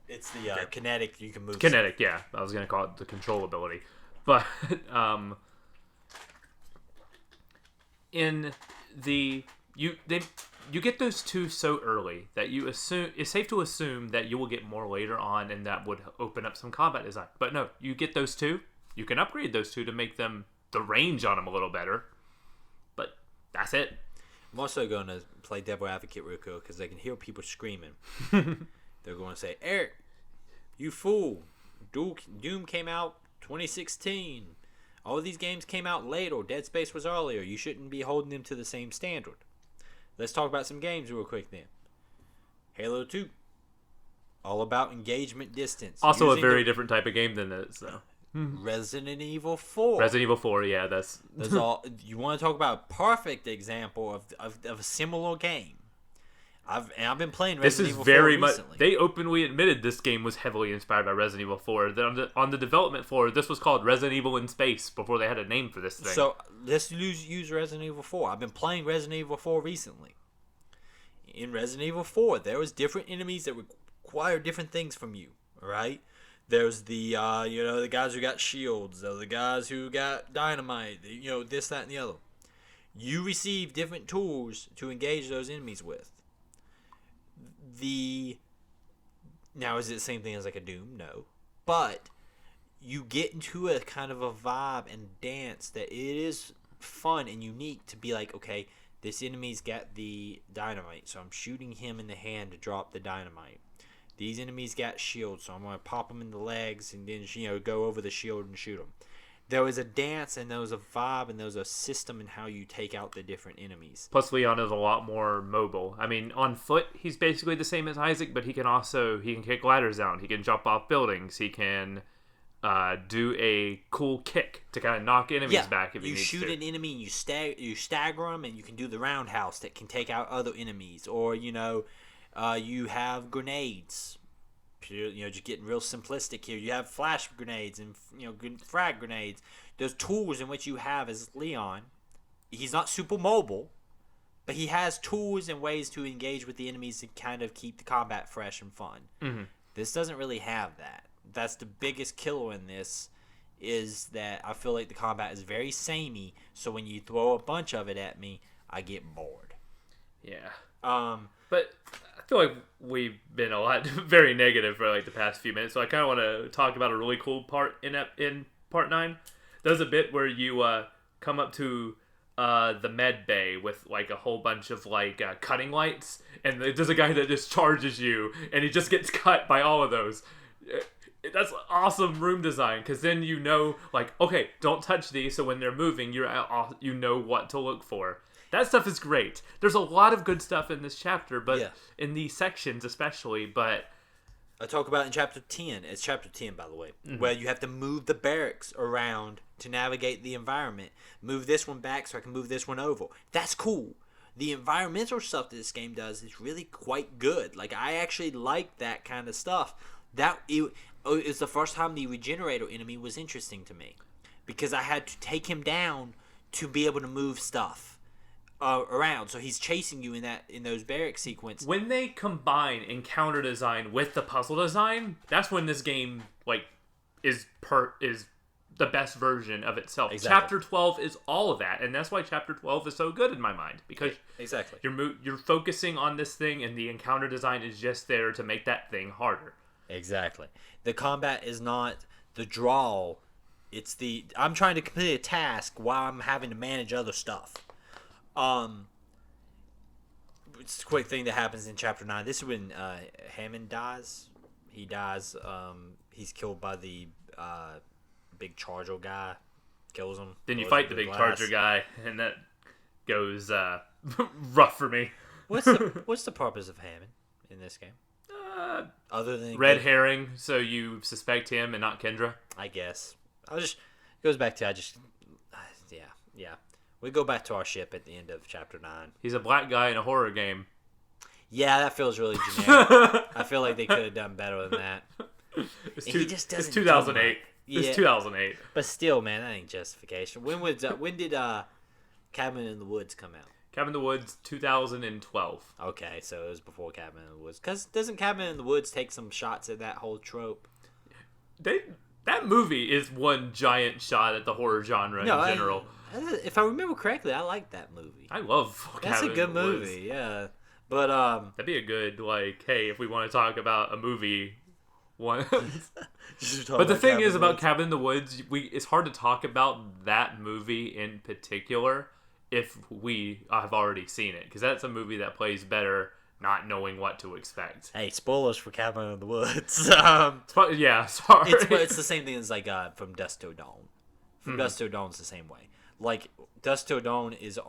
It's the kinetic, you can move. Kinetic, yeah. I was going to call it the control ability. But in the you get those two so early that you assume it's safe to assume that you will get more later on, and that would open up some combat design. But no, you get those two. You can upgrade those two to make them the range on them a little better. But that's it. I'm also going to play devil advocate real quick because I can hear people screaming. They're going to say, "Eric, you fool! Doom came out 2016. All of these games came out late, or Dead Space was earlier. You shouldn't be holding them to the same standard." Let's talk about some games real quick then. Halo 2. All about engagement distance. Also a very different type of game than this, though. Resident Evil 4. Resident Evil 4, yeah, that's all. You want to talk about a perfect example of a similar game. I've been playing Resident Evil 4 recently. They openly admitted this game was heavily inspired by Resident Evil 4. Then on the development floor, this was called Resident Evil in Space before they had a name for this thing. So let's use Resident Evil 4. I've been playing Resident Evil 4 recently. In Resident Evil 4, there was different enemies that require different things from you. All right, there's the the guys who got shields, the guys who got dynamite, this, that, and the other. You receive different tools to engage those enemies with. Now, is it the same thing as like a Doom? No. But you get into a kind of a vibe and dance that it is fun and unique to be like, okay, this enemy's got the dynamite, so I'm shooting him in the hand to drop the dynamite. These enemies got shields, so I'm going to pop them in the legs and then go over the shield and shoot them. There was a dance, and there was a vibe, and there was a system in how you take out the different enemies. Plus, Leon is a lot more mobile. I mean, on foot, he's basically the same as Isaac, but he can kick ladders down. He can jump off buildings. He can do a cool kick to kind of knock enemies back if you need to. You shoot an enemy and you stagger them, and you can do the roundhouse that can take out other enemies. Or, you have grenades. Just getting real simplistic here. You have flash grenades and, frag grenades. Those tools in which you have as Leon. He's not super mobile, but he has tools and ways to engage with the enemies to kind of keep the combat fresh and fun. Mm-hmm. This doesn't really have that. That's the biggest killer in this, is that I feel like the combat is very samey, so when you throw a bunch of it at me, I get bored. Yeah. But I feel like we've been very negative for like the past few minutes, so I kind of want to talk about a really cool part in Part 9. There's a bit where you come up to the med bay with like a whole bunch of like cutting lights, and there's a guy that just charges you, and he just gets cut by all of those. That's awesome room design, because then like, okay, don't touch these, so when they're moving, you know what to look for. That stuff is great. There's a lot of good stuff in this chapter, but in these sections especially, but... I talk about in Chapter 10. It's Chapter 10, by the way, where you have to move the barracks around to navigate the environment. Move this one back so I can move this one over. That's cool. The environmental stuff that this game does is really quite good. Like, I actually like that kind of stuff. It's the first time the regenerator enemy was interesting to me, because I had to take him down to be able to move stuff around. So he's chasing you in those barrack sequence. When they combine encounter design with the puzzle design, that's when this game is the best version of itself. Exactly. Chapter 12 is all of that, and that's why Chapter 12 is so good in my mind, because you're focusing on this thing, and the encounter design is just there to make that thing harder. Exactly. The combat is not the draw. I'm trying to complete a task while I'm having to manage other stuff. It's a quick thing that happens in Chapter 9. This is when Hammond dies. He dies. He's killed by the big Charger guy. Kills him. Then you fight the big Charger guy, and that goes rough for me. What's the purpose of Hammond in this game? Other than red herring, so you suspect him and not Kendra. I guess. It goes back to yeah. We go back to our ship at the end of Chapter 9. He's a black guy in a horror game. Yeah, that feels really generic. I feel like they could have done better than that. He just doesn't. It's 2008. It's 2008. But still, man, that ain't justification. When did Cabin in the Woods come out? Cabin in the Woods, 2012. Okay, so it was before Cabin in the Woods. Because doesn't Cabin in the Woods take some shots at that whole trope? That movie is one giant shot at the horror genre in general. If I remember correctly, I like that movie. I love Cabin in the Woods. That's a good movie, yeah. But that'd be a good, like, hey, if we want to talk about a movie... But the thing is about Cabin in the Woods, it's hard to talk about that movie in particular if we have already seen it, because that's a movie that plays better not knowing what to expect. Hey, spoilers for Cabin in the Woods. Yeah, sorry. It's the same thing as like From Dusk Till Dawn. Dusk Till Dawn's the same way. Like Dusk Till Dawn is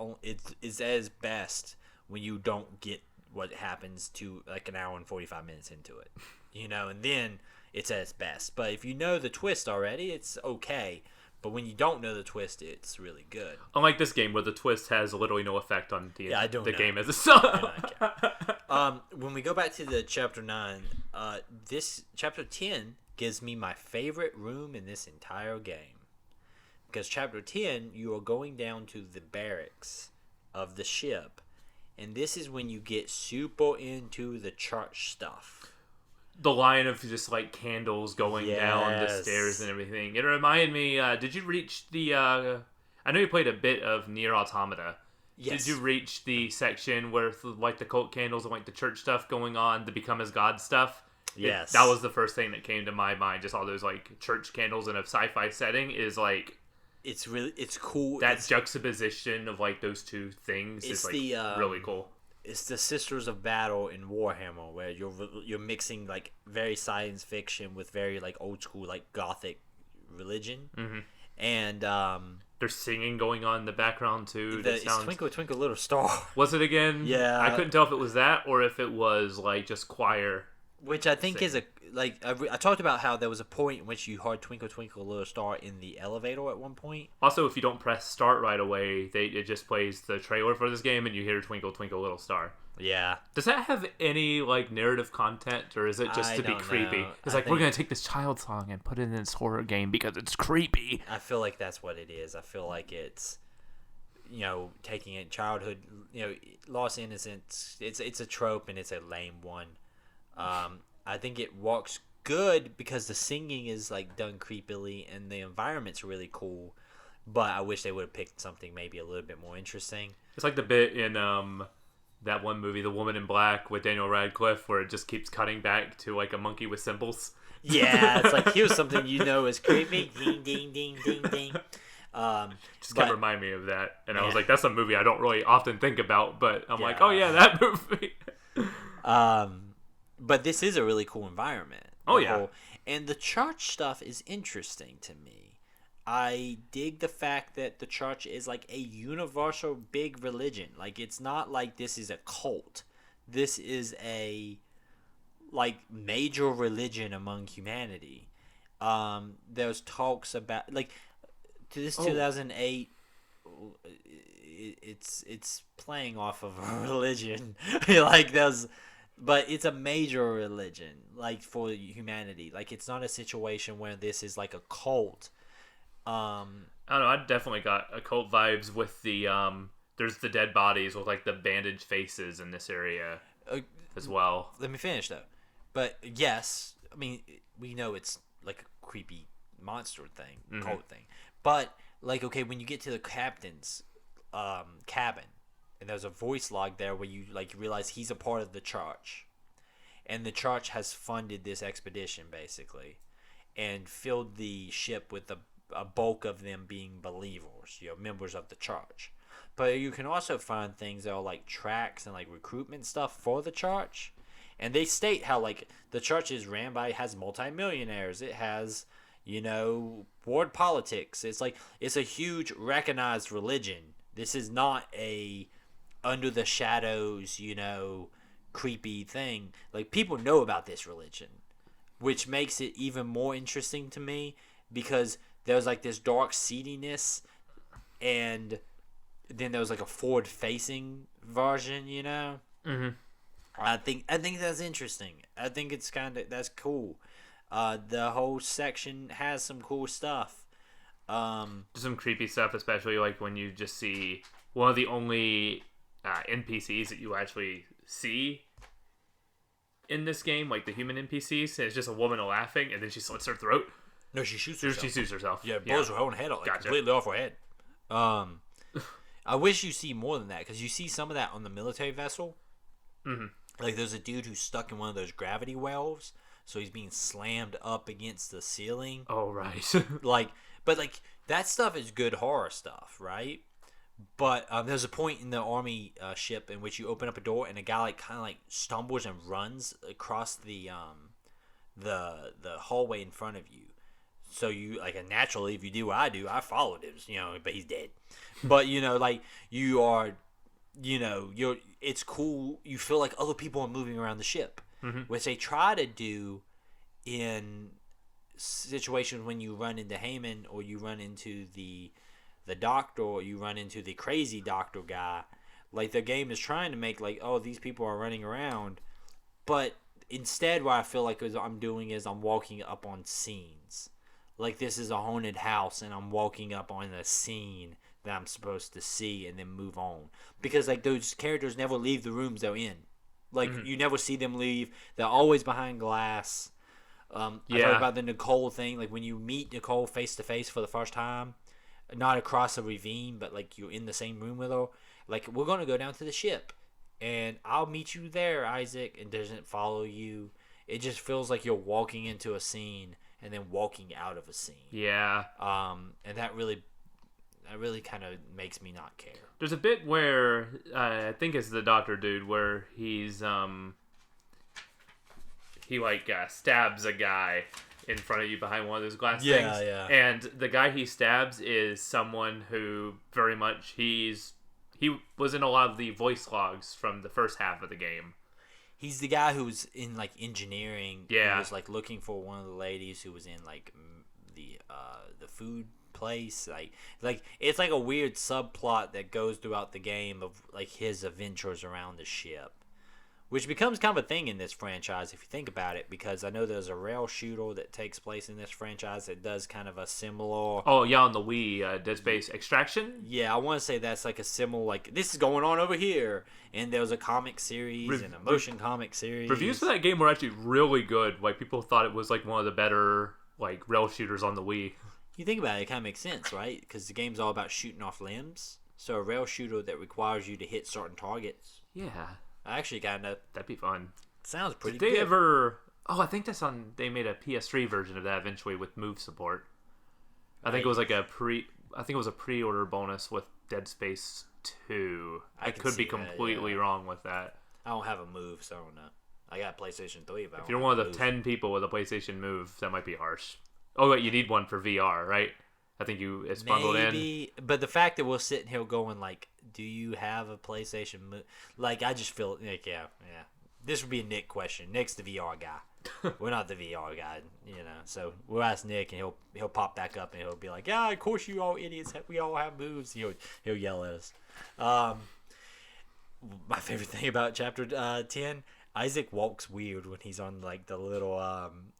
as best when you don't get what happens to like an hour and 45 minutes into it. And then it's at its best. But if you know the twist already, it's okay. But when you don't know the twist, it's really good. Unlike this game, where the twist has literally no effect on the game as a song. When we go back to the Chapter 9, this Chapter 10 gives me my favorite room in this entire game. Because Chapter 10, you are going down to the barracks of the ship. And this is when you get super into the church stuff. The line of just like candles going down the stairs and everything. It reminded me, did you reach the, I know you played a bit of Nier Automata. Yes. Did you reach the section where like the cult candles and like the church stuff going on, the Become as God stuff? Yes. That was the first thing that came to my mind. Just all those like church candles in a sci-fi setting is like... It's cool. That juxtaposition of like those two things is like really cool. It's the Sisters of Battle in Warhammer, where you're mixing like very science fiction with very like old school like gothic religion, and there's singing going on in the background too. It's Twinkle Twinkle Little Star. Was it again? Yeah, I couldn't tell if it was that or if it was like just choir. Which I think scene. is I talked about how there was a point in which you heard Twinkle Twinkle Little Star in the elevator at one point. Also, if you don't press start right away, it just plays the trailer for this game and you hear Twinkle Twinkle Little Star. Yeah. Does that have any like narrative content, or is it just to be creepy? It's like, we're gonna take this child song and put it in this horror game because it's creepy. I feel like that's what it is. I feel like it's, taking in childhood, lost innocence. It's a trope and it's a lame one. I think it works good because the singing is like done creepily and the environment's really cool. But I wish they would have picked something maybe a little bit more interesting. It's like the bit in that one movie, The Woman in Black, with Daniel Radcliffe, where it just keeps cutting back to like a monkey with cymbals. Yeah, it's like, here's something is creepy. Ding, ding, ding, ding, ding. Just kind of remind me of that. And I was like, that's a movie I don't really often think about, but I'm like, oh yeah, that movie. But this is a really cool environment. Oh yeah. And the church stuff is interesting to me. I dig the fact that the church is like a universal big religion. Like, it's not like this is a cult. This is a like major religion among humanity. There's talks about like to this 2008. It's playing off of a religion. Like but it's a major religion like for humanity. Like, it's not a situation where this is like a cult. I don't know. I definitely got occult vibes with the there's the dead bodies with like the bandaged faces in this area as well. Let me finish though. But yes, I mean, we know it's like a creepy monster thing, cult thing. But like, okay, when you get to the captain's cabin, and there's a voice log there where you like realize he's a part of the church, and the church has funded this expedition basically, and filled the ship with a bulk of them being believers, members of the church. But you can also find things that are like tracks and like recruitment stuff for the church. And they state how like the church is ran by, has multimillionaires. It has, board politics. It's like, it's a huge recognized religion. This is not a under the shadows, creepy thing. Like, people know about this religion, which makes it even more interesting to me because there's like this dark seediness, and then there was like a forward-facing version, Mm-hmm. I think that's interesting. I think it's that's cool. The whole section has some cool stuff. Some creepy stuff, especially like when you just see one of the only NPCs that you actually see in this game, like the human NPCs, and it's just a woman laughing, and then she slits her throat. No, she shoots herself. She shoots herself. Yeah, blows her own head off, completely off her head. I wish you see more than that, because you see some of that on the military vessel. Mm-hmm. Like, there's a dude who's stuck in one of those gravity wells, so he's being slammed up against the ceiling. Oh, right. But that stuff is good horror stuff, right? But there's a point in the army ship in which you open up a door and a guy kind of stumbles and runs across the hallway in front of you. So you naturally, if you do what I do, I followed him, but he's dead. But you are, it's cool. You feel like other people are moving around the ship, which they try to do in situations when you run into Heyman, or you run into the doctor, or you run into the crazy doctor guy. Like, the game is trying to make these people are running around, but instead what I feel like I'm doing is I'm walking up on scenes. Like, this is a haunted house and I'm walking up on a scene that I'm supposed to see and then move on. Because those characters never leave the rooms they're in. You never see them leave. They're always behind glass. I talked about the Nicole thing. Like, when you meet Nicole face to face for the first time, not across a ravine, but you're in the same room with her. We're gonna go down to the ship, and I'll meet you there, Isaac. And doesn't follow you. It just feels like you're walking into a scene and then walking out of a scene. Yeah. And that really kind of makes me not care. There's a bit where I think it's the doctor dude where he's he stabs a guy in front of you behind one of those glass things. Yeah. And the guy he stabs is someone who very much he was in a lot of the voice logs from the first half of the game. He's the guy who's in like engineering. Yeah. He was like looking for one of the ladies who was in like the food place. Like it's like a weird subplot that goes throughout the game of like his adventures around the ship, which becomes kind of a thing in this franchise if you think about it, because I know there's a rail shooter that takes place in this franchise that does kind of a similar... Oh, yeah, on the Wii, Dead Space Extraction? Yeah, I want to say that's like a similar, like, this is going on over here. And there was a comic series and a motion comic series. Reviews for that game were actually really good. Like, people thought it was like one of the better, like, rail shooters on the Wii. You think about it, it kind of makes sense, right? Because the game's all about shooting off limbs. So a rail shooter that requires you to hit certain targets. Yeah. Actually, kind of. That'd be fun. Sounds pretty Did good. they ever... Oh, I think that's on... They made a PS3 version of that eventually with move support. I think it was like a pre-order bonus with Dead Space 2. I could be completely wrong with that. I don't have a move, so I don't know. I got PlayStation 3, but if you're one of the 10 people with a PlayStation Move, that might be harsh. Oh, wait, you need one for VR, right? I think it's bundled in. But the fact that we're sitting here going like, do you have a PlayStation Move? Like, I just feel like, yeah. This would be a Nick question. Nick's the VR guy. We're not the VR guy, So we'll ask Nick, and he'll pop back up, and he'll be like, "Yeah, of course you all idiots. We all have moves." He'll yell at us. My favorite thing about Chapter 10. Isaac walks weird when he's on like the little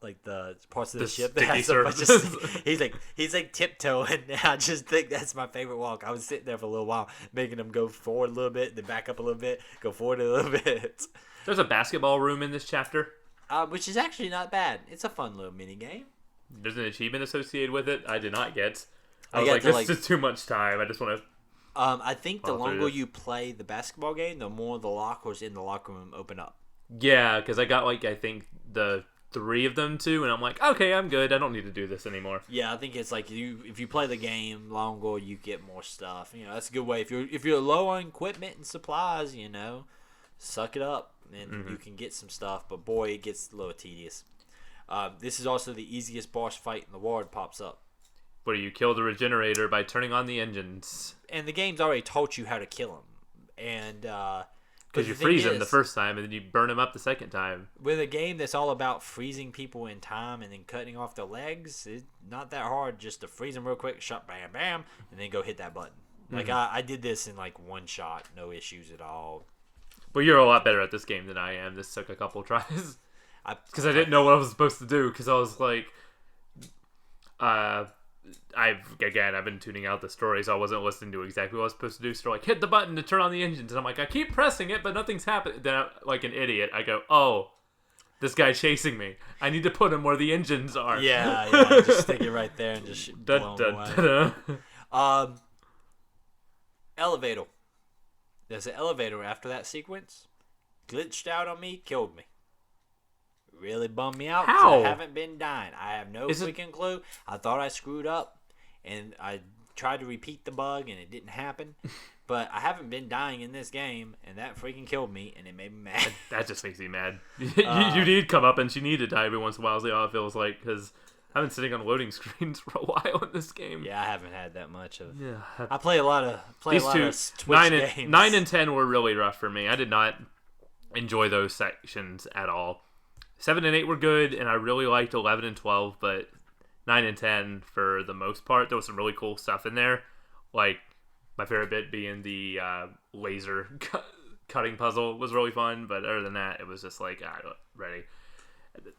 like the parts of the ship that has a bunch of he's like tiptoeing. I just think that's my favorite walk. I was sitting there for a little while, making him go forward a little bit, then back up a little bit, go forward a little bit. There's a basketball room in this chapter, which is actually not bad. It's a fun little mini game. There's an achievement associated with it. I did not get. I was like, this is too much time. I just want to. I think the longer you play the basketball game, the more the lockers in the locker room open up. Yeah, because I got like I think the 3 of them too, and I'm like, okay, I'm good. I don't need to do this anymore. Yeah, I think it's like if you play the game longer, you get more stuff. That's a good way. If you're low on equipment and supplies, suck it up and you can get some stuff. But boy, it gets a little tedious. This is also the easiest boss fight in the world. Pops up. Where you kill the regenerator by turning on the engines. And the game's already taught you how to kill him, and. Because you freeze them the first time, and then you burn them up the second time. With a game that's all about freezing people in time and then cutting off their legs, it's not that hard just to freeze them real quick, shot, bam, bam, and then go hit that button. Like, I did this in, like, one shot, no issues at all. But you're a lot better at this game than I am. This took a couple tries. Because I didn't know what I was supposed to do, because I was like... I've been tuning out the story, so I wasn't listening to exactly what I was supposed to do. So like, hit the button to turn on the engines, and I'm like, I keep pressing it, but nothing's happening. Then, like an idiot, I go, oh, this guy's chasing me. I need to put him where the engines are. Yeah, just stick it right there and just blow him away. Elevator. There's an elevator after that sequence. Glitched out on me, killed me. Really bummed me out because I haven't been dying. I have no freaking clue. I thought I screwed up, and I tried to repeat the bug, and it didn't happen. But I haven't been dying in this game, and that freaking killed me, and it made me mad. That just makes me mad. You need come up, and she need to die every once in a while. Is how it feels like, because I've been sitting on loading screens for a while in this game. Yeah, I haven't had that much of. Yeah, I play a lot of Twitch games. 9 and 10 were really rough for me. I did not enjoy those sections at all. 7 and 8 were good, and I really liked 11 and 12, but 9 and 10, for the most part, there was some really cool stuff in there. Like, my favorite bit being the laser cutting puzzle was really fun, but other than that, it was just like, ready.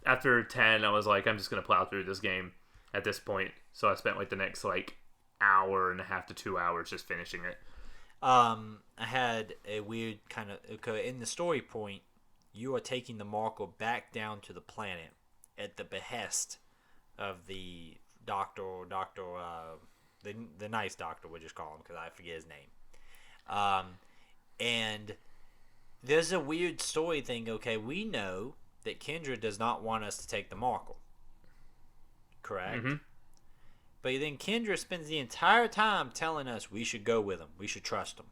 After 10, I was like, I'm just going to plow through this game at this point. So I spent like the next like hour and a half to 2 hours just finishing it. I had a weird kind of, in the story point, you are taking the marker back down to the planet at the behest of the the nice doctor, we'll just call him because I forget his name. And there's a weird story thing. Okay, we know that Kendra does not want us to take the marker. Correct? Mm-hmm. But then Kendra spends the entire time telling us we should go with him. We should trust him.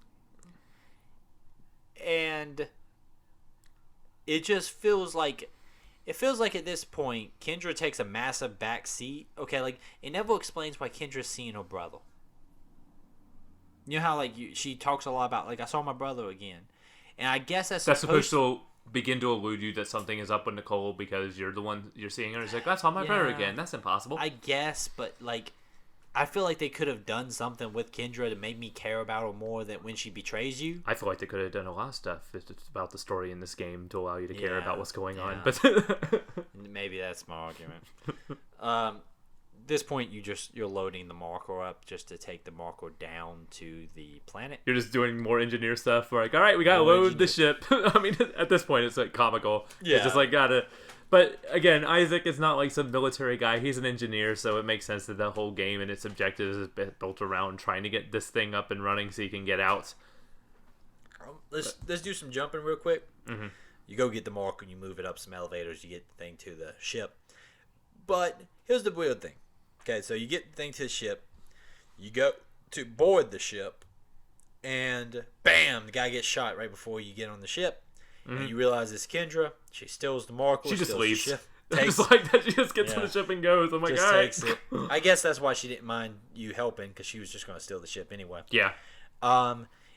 And it just feels like... It feels like at this point, Kendra takes a massive back seat. Okay, like, it never explains why Kendra's seeing her brother. You know how, like, she talks a lot about, like, I saw my brother again. And I guess that's supposed to... begin to elude you that something is up with Nicole because you're the one you're seeing her. It's like, that's on my brother again. That's impossible. I guess, but like, I feel like they could have done something with Kendra to make me care about her more than when she betrays you. I feel like they could have done a lot of stuff about the story in this game to allow you to care about what's going on. But maybe that's my argument. This point, you're loading the marker up just to take the marker down to the planet. You're just doing more engineer stuff. We're like, all right, we gotta load the ship. I mean, at this point, it's like comical. Yeah. It's just like gotta. But again, Isaac is not like some military guy. He's an engineer, so it makes sense that the whole game and its objectives is built around trying to get this thing up and running so you can get out. Let's do some jumping real quick. Mm-hmm. You go get the marker and you move it up some elevators. You get the thing to the ship. But here's the weird thing. Okay, so you get the thing to the ship. You go to board the ship, and bam, the guy gets shot right before you get on the ship. Mm-hmm. And you realize it's Kendra. She steals the marker. She just leaves. The ship, just like that. She just gets on the ship and goes. I'm like, just all right. Takes it. I guess that's why she didn't mind you helping, because she was just going to steal the ship anyway. Yeah.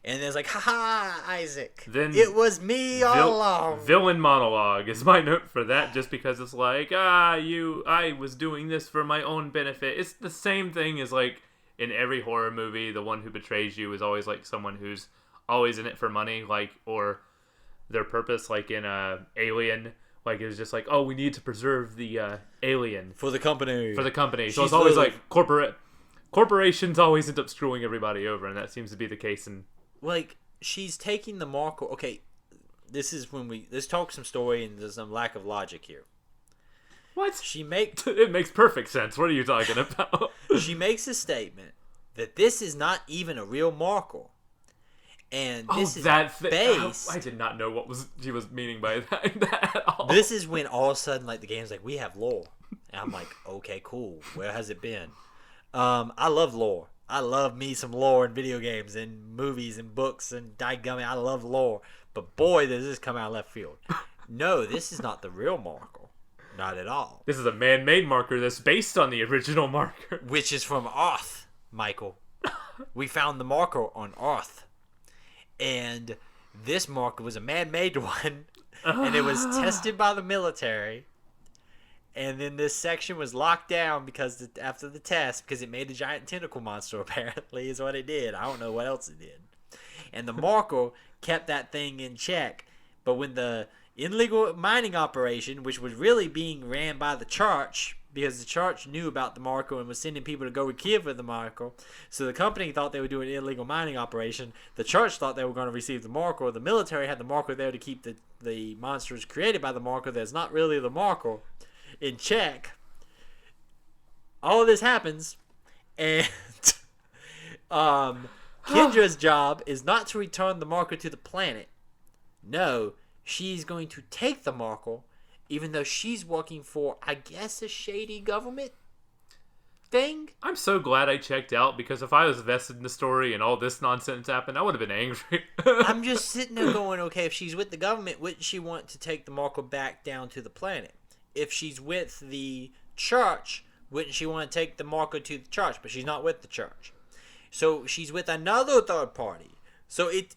And it's like, haha, Isaac. Then it was me all along. Villain monologue is my note for that, just because it's like, I was doing this for my own benefit. It's the same thing as like in every horror movie, the one who betrays you is always like someone who's always in it for money, like, or their purpose, like in Alien. Like, it was just like, oh, we need to preserve the alien. For the company. So it's always like corporations always end up screwing everybody over, and that seems to be the case in... Like, she's taking the marker. Okay, let's talk some story, and there's some lack of logic here. What? It makes perfect sense. What are you talking about? She makes a statement that this is not even a real marker. And this is base. I did not know what she was meaning by that at all. This is when all of a sudden, like, the game's like, we have lore. And I'm like, okay, cool. Where has it been? I love lore. I love me some lore in video games and movies and books and dadgummit. I love lore. But boy, does this come out of left field. No, this is not the real marker. Not at all. This is a man-made marker that's based on the original marker. Which is from Earth, Michael. We found the marker on Earth. And this marker was a man-made one. And it was tested by the military. And then this section was locked down after the test, because it made a giant tentacle monster, apparently, is what it did. I don't know what else it did. And the marker kept that thing in check. But when the illegal mining operation, which was really being ran by the church, because the church knew about the marker and was sending people to go recover the marker, so the company thought they were doing an illegal mining operation. The church thought they were going to receive the marker. The military had the marker there to keep the monsters created by the marker that's not really the marker in check. All of this happens, and Kendra's job is not to return the marker to the planet. No, she's going to take the marker, even though she's working for, I guess, a shady government thing. I'm so glad I checked out, because if I was vested in the story and all this nonsense happened, I would have been angry. I'm just sitting there going, okay, if she's with the government, wouldn't she want to take the marker back down to the planet? If she's with the church, wouldn't she want to take the marker to the church? But she's not with the church. So she's with another third party. So it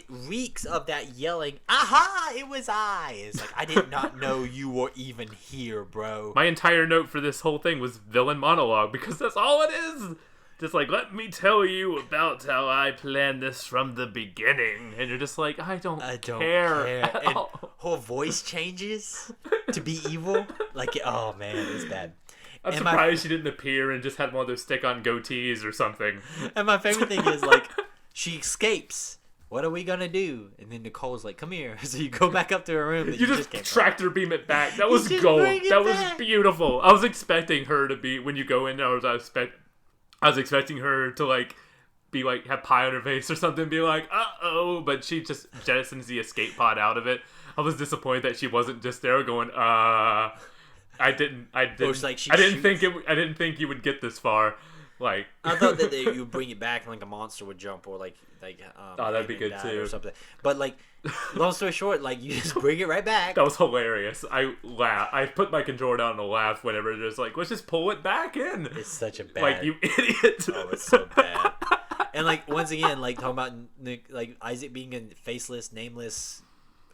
reeks of that yelling, aha, it was I. It's like, I did not know you were even here, bro. My entire note for this whole thing was villain monologue, because that's all it is. Just like, let me tell you about how I planned this from the beginning. And you're just like, I don't care. And her voice changes to be evil. Like, oh man, it's bad. I'm surprised she didn't appear and just had one of those stick-on goatees or something. And my favorite thing is, like, she escapes. What are we gonna do? And then Nicole's like, come here. So you go back up to her room. You just tractor beam it back. That was gold. That was beautiful. I was expecting her to be, when you go in, I was expecting her to, like, be like, have pie on her face or something, be like, uh-oh, but she just jettisons the escape pod out of it. I was disappointed that she wasn't just there going, I didn't think you would get this far. Like, I thought that you would bring it back and like a monster would jump, or like that'd be good too, or something. But like, long story short, like, you just bring it right back. That was hilarious. I laughed. I put my controller down and laughed whenever it's like, let's just pull it back in. It's such a bad, like, you idiot. Oh, it's so bad. And like, once again, like, talking about like Isaac being a faceless, nameless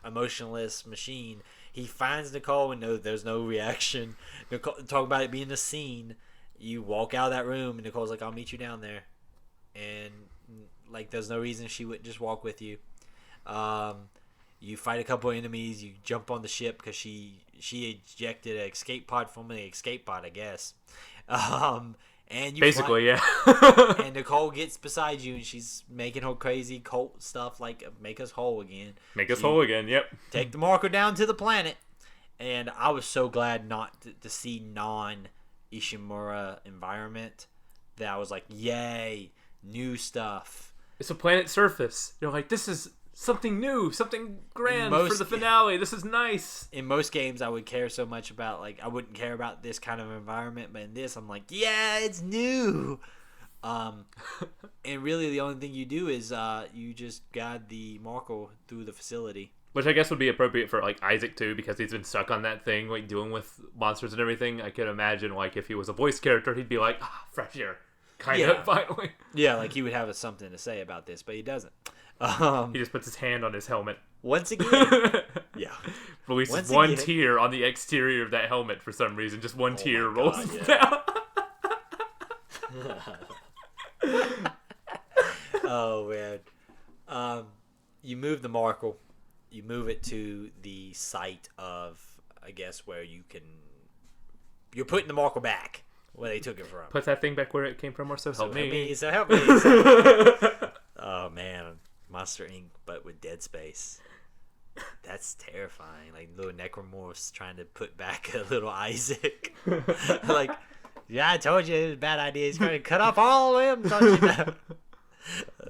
emotionless machine. He finds Nicole and there's no reaction. Nicole, talk about it being a scene. You walk out of that room and Nicole's like, I'll meet you down there. And like there's no reason she wouldn't just walk with you. You fight a couple of enemies. You jump on the ship because she ejected an escape pod from the escape pod, I guess. And you basically, yeah. And Nicole gets beside you, and she's making her crazy cult stuff like make us whole again. Make us whole again. Yep. Take the marker down to the planet, and I was so glad not to see non-Ishimura environment. That I was like, yay, new stuff. It's a planet surface. You're like, this is something new, something grand for the finale. This is nice. In most games, I would care so much about, like, I wouldn't care about this kind of environment, but in this, I'm like, yeah, it's new. And really, the only thing you do is you just guide the marker through the facility. Which I guess would be appropriate for, like, Isaac, too, because he's been stuck on that thing, like, dealing with monsters and everything. I could imagine, like, if he was a voice character, he'd be like, fresh air. Kind of, finally. Yeah, like, he would have something to say about this, but he doesn't. He just puts his hand on his helmet. Once again, yeah. Releases one tear on the exterior of that helmet for some reason. Just one tear rolls down. Oh, man. You move the marker. You move it to the site of, I guess, where you can... You're putting the marker back where they took it from. Put that thing back where it came from, or so help me. So help me. Oh, man. Monster Inc., but with Dead Space. That's terrifying. Like little necromorphs trying to put back a little Isaac. Like, yeah, I told you it was a bad idea. He's going to cut off all of them. Don't you know?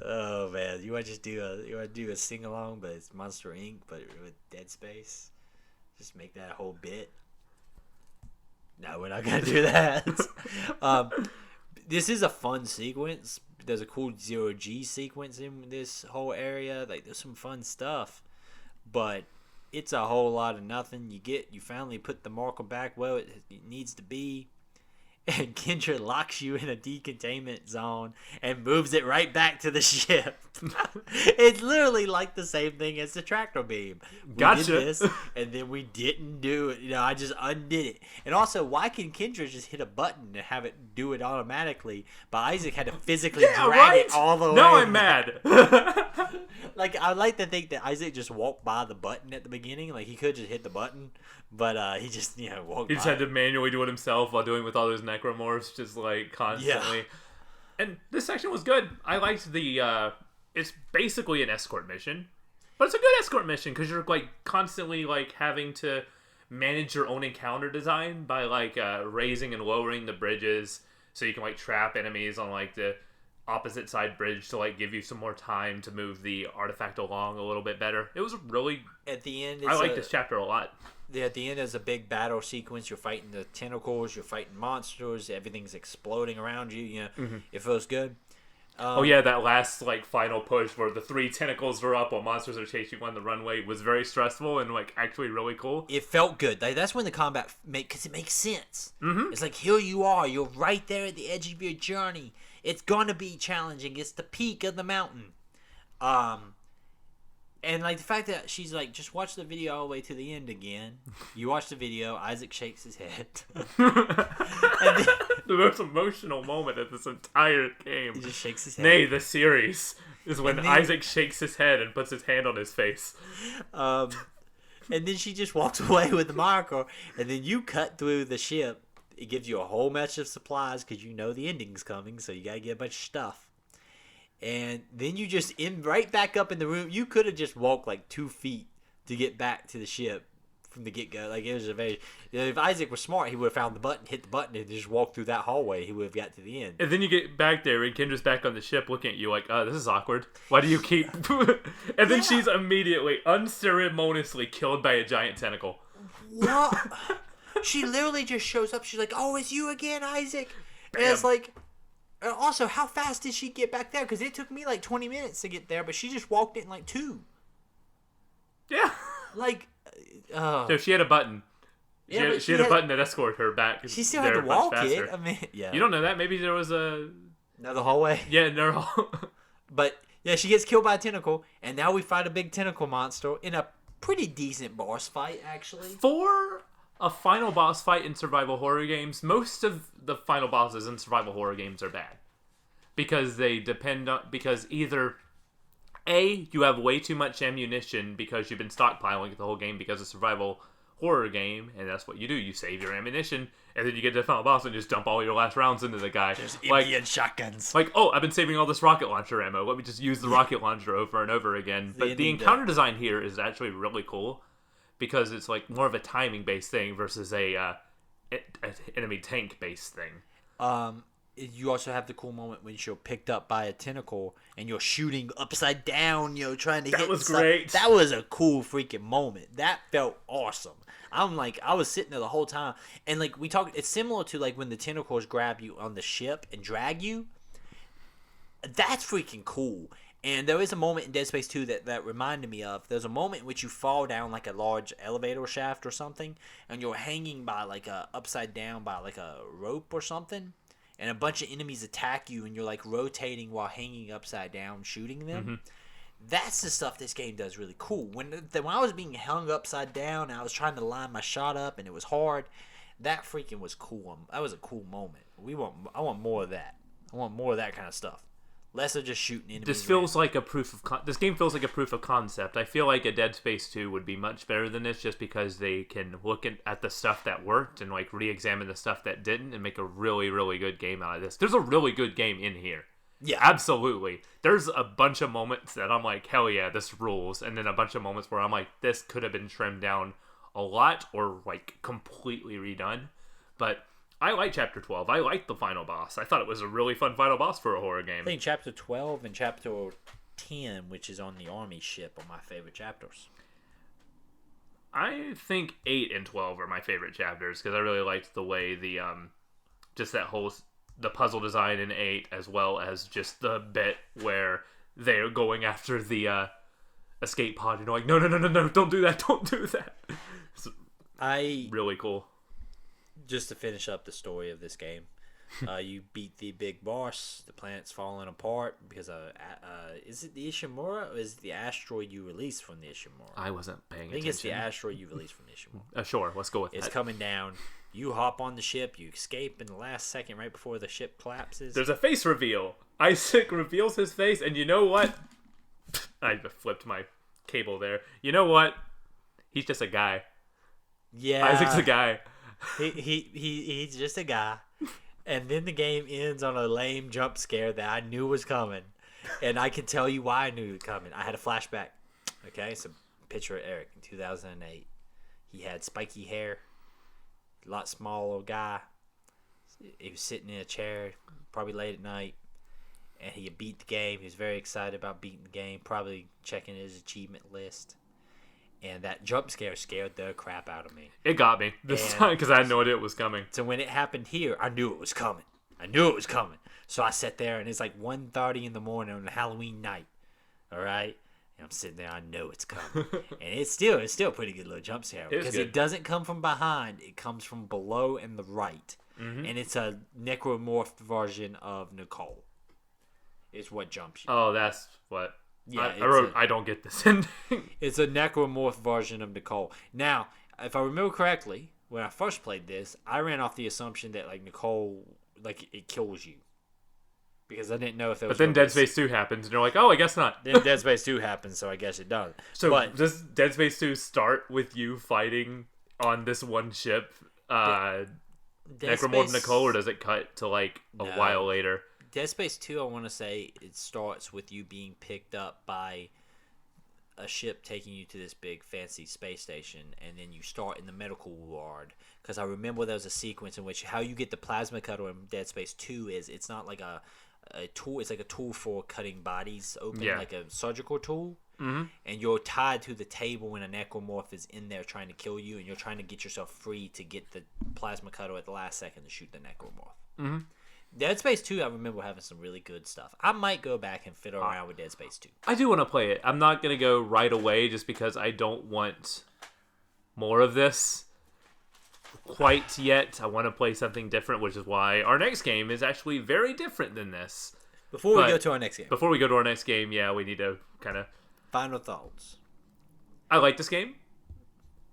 Oh man, you want to do a sing along, but it's Monster Inc., but with Dead Space. Just make that a whole bit. No, we're not gonna do that. This is a fun sequence. There's a cool 0G sequence in this whole area. Like, there's some fun stuff, but it's a whole lot of nothing. You finally put the marker back where it needs to be, and Kendra locks you in a decontainment zone and moves it right back to the ship. It's literally like the same thing as the tractor beam. Gotcha. We did this, and then we didn't do it. I just undid it. And also, why can Kendra just hit a button and have it do it automatically, but Isaac had to physically drag it all the way? Now I'm mad. Like, I like to think that Isaac just walked by the button at the beginning. Like, he could just hit the button, but he just, walked by. He just had to manually do it himself while doing it with all those necromorphs, just, like, constantly. Yeah. And this section was good. I liked the, it's basically an escort mission, but it's a good escort mission because you're, like, constantly, like, having to manage your own encounter design by, like, raising and lowering the bridges so you can, like, trap enemies on, like, the opposite side bridge to, like, give you some more time to move the artifact along a little bit better. It was really... At the end, I like this chapter a lot. Yeah, at the end, there's a big battle sequence. You're fighting the tentacles. You're fighting monsters. Everything's exploding around you. It feels good. Oh yeah, that last, like, final push where the 3 tentacles are up while monsters are chasing you on the runway was very stressful and, like, actually really cool. It felt good. Like, that's when the combat because it makes sense. Mm-hmm. It's like, here you are. You're right there at the edge of your journey. It's gonna be challenging. It's the peak of the mountain. And, like, the fact that she's like, just watch the video all the way to the end again. You watch the video, Isaac shakes his head. And then, the most emotional moment of this entire game. He just shakes his head. Nay, the series is when Isaac shakes his head and puts his hand on his face. And then she just walks away with the marker, and then you cut through the ship. It gives you a whole bunch of supplies because you know the ending's coming, so you gotta get a bunch of stuff. And then you just right back up in the room. You could have just walked like 2 feet to get back to the ship from the get-go. Like, it was a very... if Isaac was smart, he would have found the button, hit the button, and just walked through that hallway. He would have got to the end. And then you get back there, and Kendra's back on the ship looking at you like, oh, this is awkward. Why do you keep... And then she's immediately, unceremoniously killed by a giant tentacle. What? She literally just shows up. She's like, oh, it's you again, Isaac. Bam. And it's like... Also, how fast did she get back there? Because it took me like 20 minutes to get there, but she just walked in like 2. Yeah. Like... So she had a button. She had a button that escorted her back. She still had to walk it. I mean, yeah. You don't know that. Maybe there was another hallway. Yeah, another hallway. But yeah, she gets killed by a tentacle, and now we fight a big tentacle monster in a pretty decent boss fight, actually. For a final boss fight in survival horror games, most of the final bosses in survival horror games are bad. Because they depend on... Because either... A, you have way too much ammunition because you've been stockpiling the whole game because of survival horror game, and that's what you do. You save your ammunition, and then you get to the final boss and just dump all your last rounds into the guy. There's Indian shotguns. Like, oh, I've been saving all this rocket launcher ammo. Let me just use the rocket launcher over and over again. But the encounter design here is actually really cool because it's like more of a timing-based thing versus a enemy tank-based thing. You also have the cool moment when you're picked up by a tentacle and you're shooting upside down, trying to hit. That was great. That was a cool freaking moment. That felt awesome. I was sitting there the whole time, and like we talked, it's similar to like when the tentacles grab you on the ship and drag you. That's freaking cool. And there is a moment in Dead Space 2 that reminded me of. There's a moment in which you fall down like a large elevator shaft or something, and you're hanging by like upside down by like a rope or something. And a bunch of enemies attack you, and you're like rotating while hanging upside down, shooting them. Mm-hmm. That's the stuff this game does really cool. When I was being hung upside down, and I was trying to line my shot up, and it was hard. That freaking was cool. That was a cool moment. I want more of that. I want more of that kind of stuff. Less of just shooting enemies. This feels like a this game feels like a proof of concept. I feel like a Dead Space 2 would be much better than this just because they can look at the stuff that worked and like re-examine the stuff that didn't and make a really, really good game out of this. There's a really good game in here. Yeah. Absolutely. There's a bunch of moments that I'm like, hell yeah, this rules. And then a bunch of moments where I'm like, this could have been trimmed down a lot or like completely redone. But I like Chapter 12. I like the final boss. I thought it was a really fun final boss for a horror game. I think Chapter 12 and Chapter 10, which is on the army ship, are my favorite chapters. I think 8 and 12 are my favorite chapters because I really liked the way the just that whole the puzzle design in 8 as well as just the bit where they're going after the escape pod. Like, no, don't do that, don't do that. It's really cool. Just to finish up the story of this game, you beat the big boss. The planet's falling apart because is it the Ishimura or is it the asteroid you released from the Ishimura? I wasn't paying attention. I think it's the asteroid you released from the Ishimura. Sure, let's go with that. It's coming down. You hop on the ship. You escape in the last second right before the ship collapses. There's a face reveal. Isaac reveals his face, and you know what? I flipped my cable there. You know what? He's just a guy. Yeah. Isaac's a guy. He's just a guy, and then the game ends on a lame jump scare that I knew was coming, and I can tell you why I knew it was coming. I had a flashback. Okay, so picture of Eric in 2008. He had spiky hair, a lot smaller guy. He was sitting in a chair, probably late at night, and he had beat the game. He was very excited about beating the game, probably checking his achievement list. And that jump scare scared the crap out of me. It got me this time because I had no idea it was coming. So when it happened here, I knew it was coming. So I sat there, and it's like 1:30 in the morning on a Halloween night. All right? And I'm sitting there, I know it's coming. And it's still a pretty good little jump scare. Because it doesn't come from behind. It comes from below and the right. Mm-hmm. And it's a necromorphed version of Nicole. Is what jumps you. Oh, that's what... Yeah, I wrote, I don't get this ending. It's a necromorph version of Nicole. Now, if I remember correctly, when I first played this, I ran off the assumption that, like, Nicole, like, it kills you. Because I didn't know if it was... But then Dead Space 2 happens, and you're like, oh, I guess not. Then Dead Space 2 happens, so I guess it does. So does Dead Space 2 start with you fighting on this one ship, Necromorph Nicole, or does it cut to, like, a while later? Dead Space 2, I want to say it starts with you being picked up by a ship taking you to this big fancy space station, and then you start in the medical ward. Because I remember there was a sequence in which how you get the plasma cutter in Dead Space 2 is it's not like a tool, it's like a tool for cutting bodies open, like a surgical tool. Mm-hmm. And you're tied to the table when a necromorph is in there trying to kill you, and you're trying to get yourself free to get the plasma cutter at the last second to shoot the necromorph. Mm-hmm. Dead Space 2, I remember having some really good stuff. I might go back and fiddle around with Dead Space 2. I do want to play it. I'm not going to go right away just because I don't want more of this quite yet. I want to play something different, which is why our next game is actually very different than this. Before we go to our next game, we need to kind of... Final thoughts. I like this game.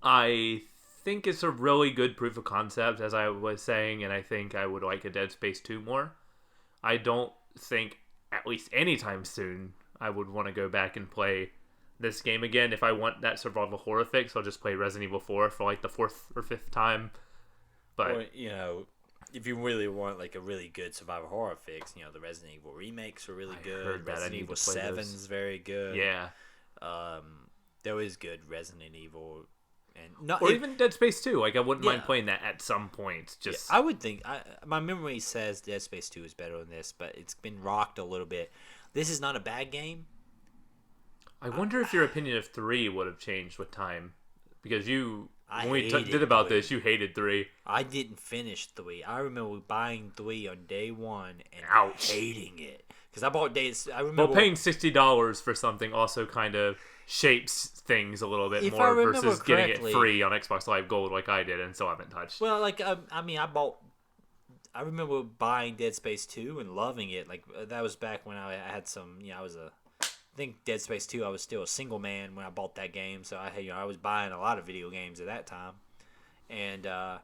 I think it's a really good proof of concept, as I was saying, and I think I would like a Dead Space 2 more. I don't think, at least anytime soon, I would want to go back and play this game again. If I want that survival horror fix, I'll just play Resident Evil 4 for like the 4th or 5th time. But or, if you really want like a really good survival horror fix, the Resident Evil remakes are really good. Resident Evil 7's very good. Yeah. There is good Resident Evil, even Dead Space 2. Like I wouldn't mind playing that at some point. Just I would think my memory says Dead Space 2 is better than this, but it's been rocked a little bit. This is not a bad game. I wonder if your opinion of 3 would have changed with time, because when we did 3. This, you hated 3. I didn't finish 3. I remember buying 3 on day 1 and hating it because I bought days. I remember paying $60 for something also kind of shapes things a little bit more versus getting it free on Xbox Live Gold like I did and still haven't touched. Well, like I remember buying Dead Space 2 and loving it. Like that was back when I had some. I think Dead Space 2, I was still a single man when I bought that game, so I was buying a lot of video games at that time, and I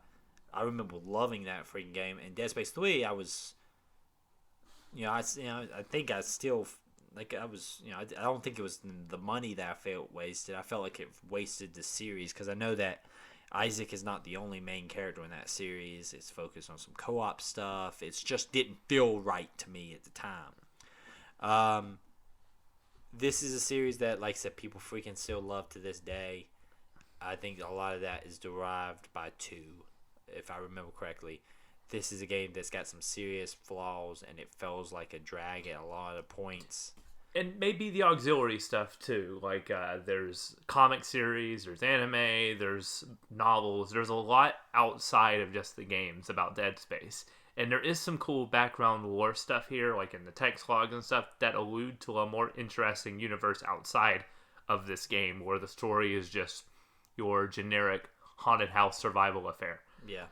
remember loving that freaking game. And Dead Space 3, I was, I think I still like I was, I don't think it was the money that I felt wasted. I felt like it wasted the series because I know that Isaac is not the only main character in that series. It's focused on some co-op stuff. It just didn't feel right to me at the time. This is a series that, like I said, people freaking still love to this day. I think a lot of that is derived by 2, if I remember correctly. This is a game that's got some serious flaws, and it feels like a drag at a lot of points. And maybe the auxiliary stuff, too. Like, there's comic series, there's anime, there's novels. There's a lot outside of just the games about Dead Space. And there is some cool background lore stuff here, like in the text logs and stuff, that allude to a more interesting universe outside of this game, where the story is just your generic haunted house survival affair. Yeah,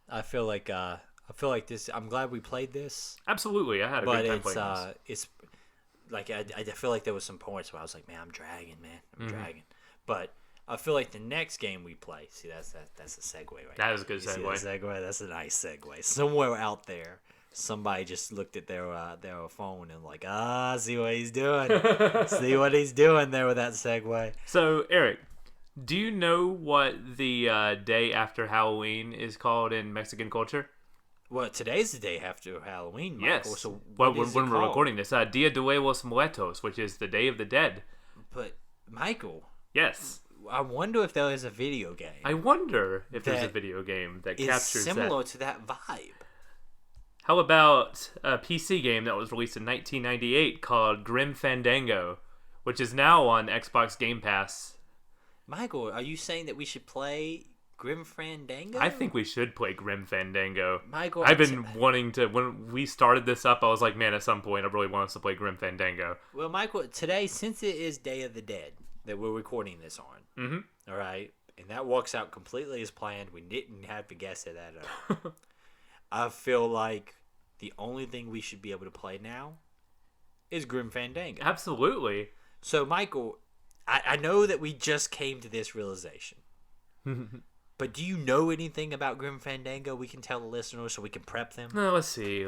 I feel like this. I'm glad we played this. Absolutely, I had a good time playing this. But it's like I feel like there was some points where I was like, man, I'm dragging. But I feel like the next game we play. See, that's a segue right That is a good segue. Segue. That's a nice segue. Somewhere out there, somebody just looked at their phone and like, see what he's doing. See what he's doing there with that segue. So, Eric, do you know what the day after Halloween is called in Mexican culture? Well, today's the day after Halloween, Michael. Yes. So when we're recording this, Dia de los Muertos, which is the Day of the Dead. But, Michael. Yes. I wonder if there is a video game. I wonder if there's a video game that captures similar to that vibe. How about a PC game that was released in 1998 called Grim Fandango, which is now on Xbox Game Pass? Michael, are you saying that we should play Grim Fandango? I think we should play Grim Fandango. Michael, I've been wanting to. When we started this up, I was like, man, at some point, I really want us to play Grim Fandango. Well, Michael, today, since it is Day of the Dead that we're recording this on, all right, and that works out completely as planned. We didn't have to guess it at all. I feel like the only thing we should be able to play now is Grim Fandango. Absolutely. So, Michael, I know that we just came to this realization. But do you know anything about Grim Fandango we can tell the listeners so we can prep them? No, let's see.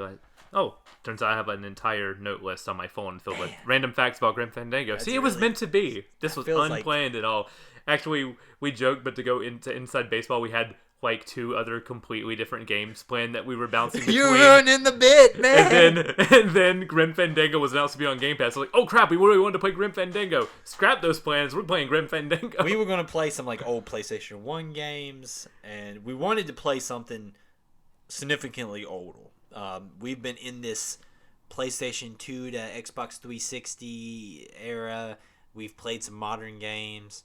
Turns out I have an entire note list on my phone filled with random facts about Grim Fandango. See, it was meant to be. This was unplanned at all. Actually, we joked, but to go into Inside Baseball, we had like 2 other completely different games planned that we were bouncing between. You're ruining the bit, man! And then Grim Fandango was announced to be on Game Pass. I was like, oh crap, we really wanted to play Grim Fandango. Scrap those plans, we're playing Grim Fandango. We were going to play some like old PlayStation 1 games, and we wanted to play something significantly older. We've been in this PlayStation 2 to Xbox 360 era. We've played some modern games.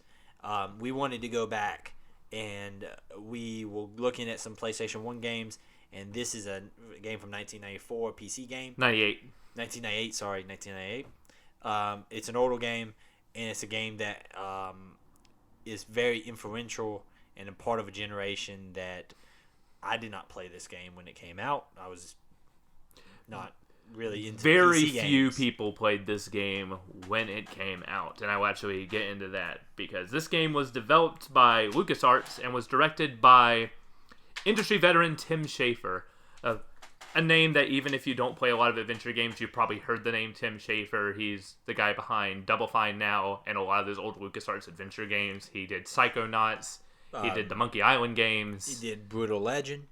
We wanted to go back, and we were looking at some PlayStation 1 games, and this is a game from 1994, PC game. 1998. It's an older game, and it's a game that is very influential and a part of a generation that I did not play this game when it came out. I was not really into very PC few games. people played this game when it came out, and I will actually get into that because this game was developed by LucasArts and was directed by industry veteran Tim Schafer, a name that even if you don't play a lot of adventure games, you've probably heard the name Tim Schafer. He's the guy behind Double Fine now and a lot of those old LucasArts adventure games. He did Psychonauts. He did the Monkey Island games. He did Brutal Legend.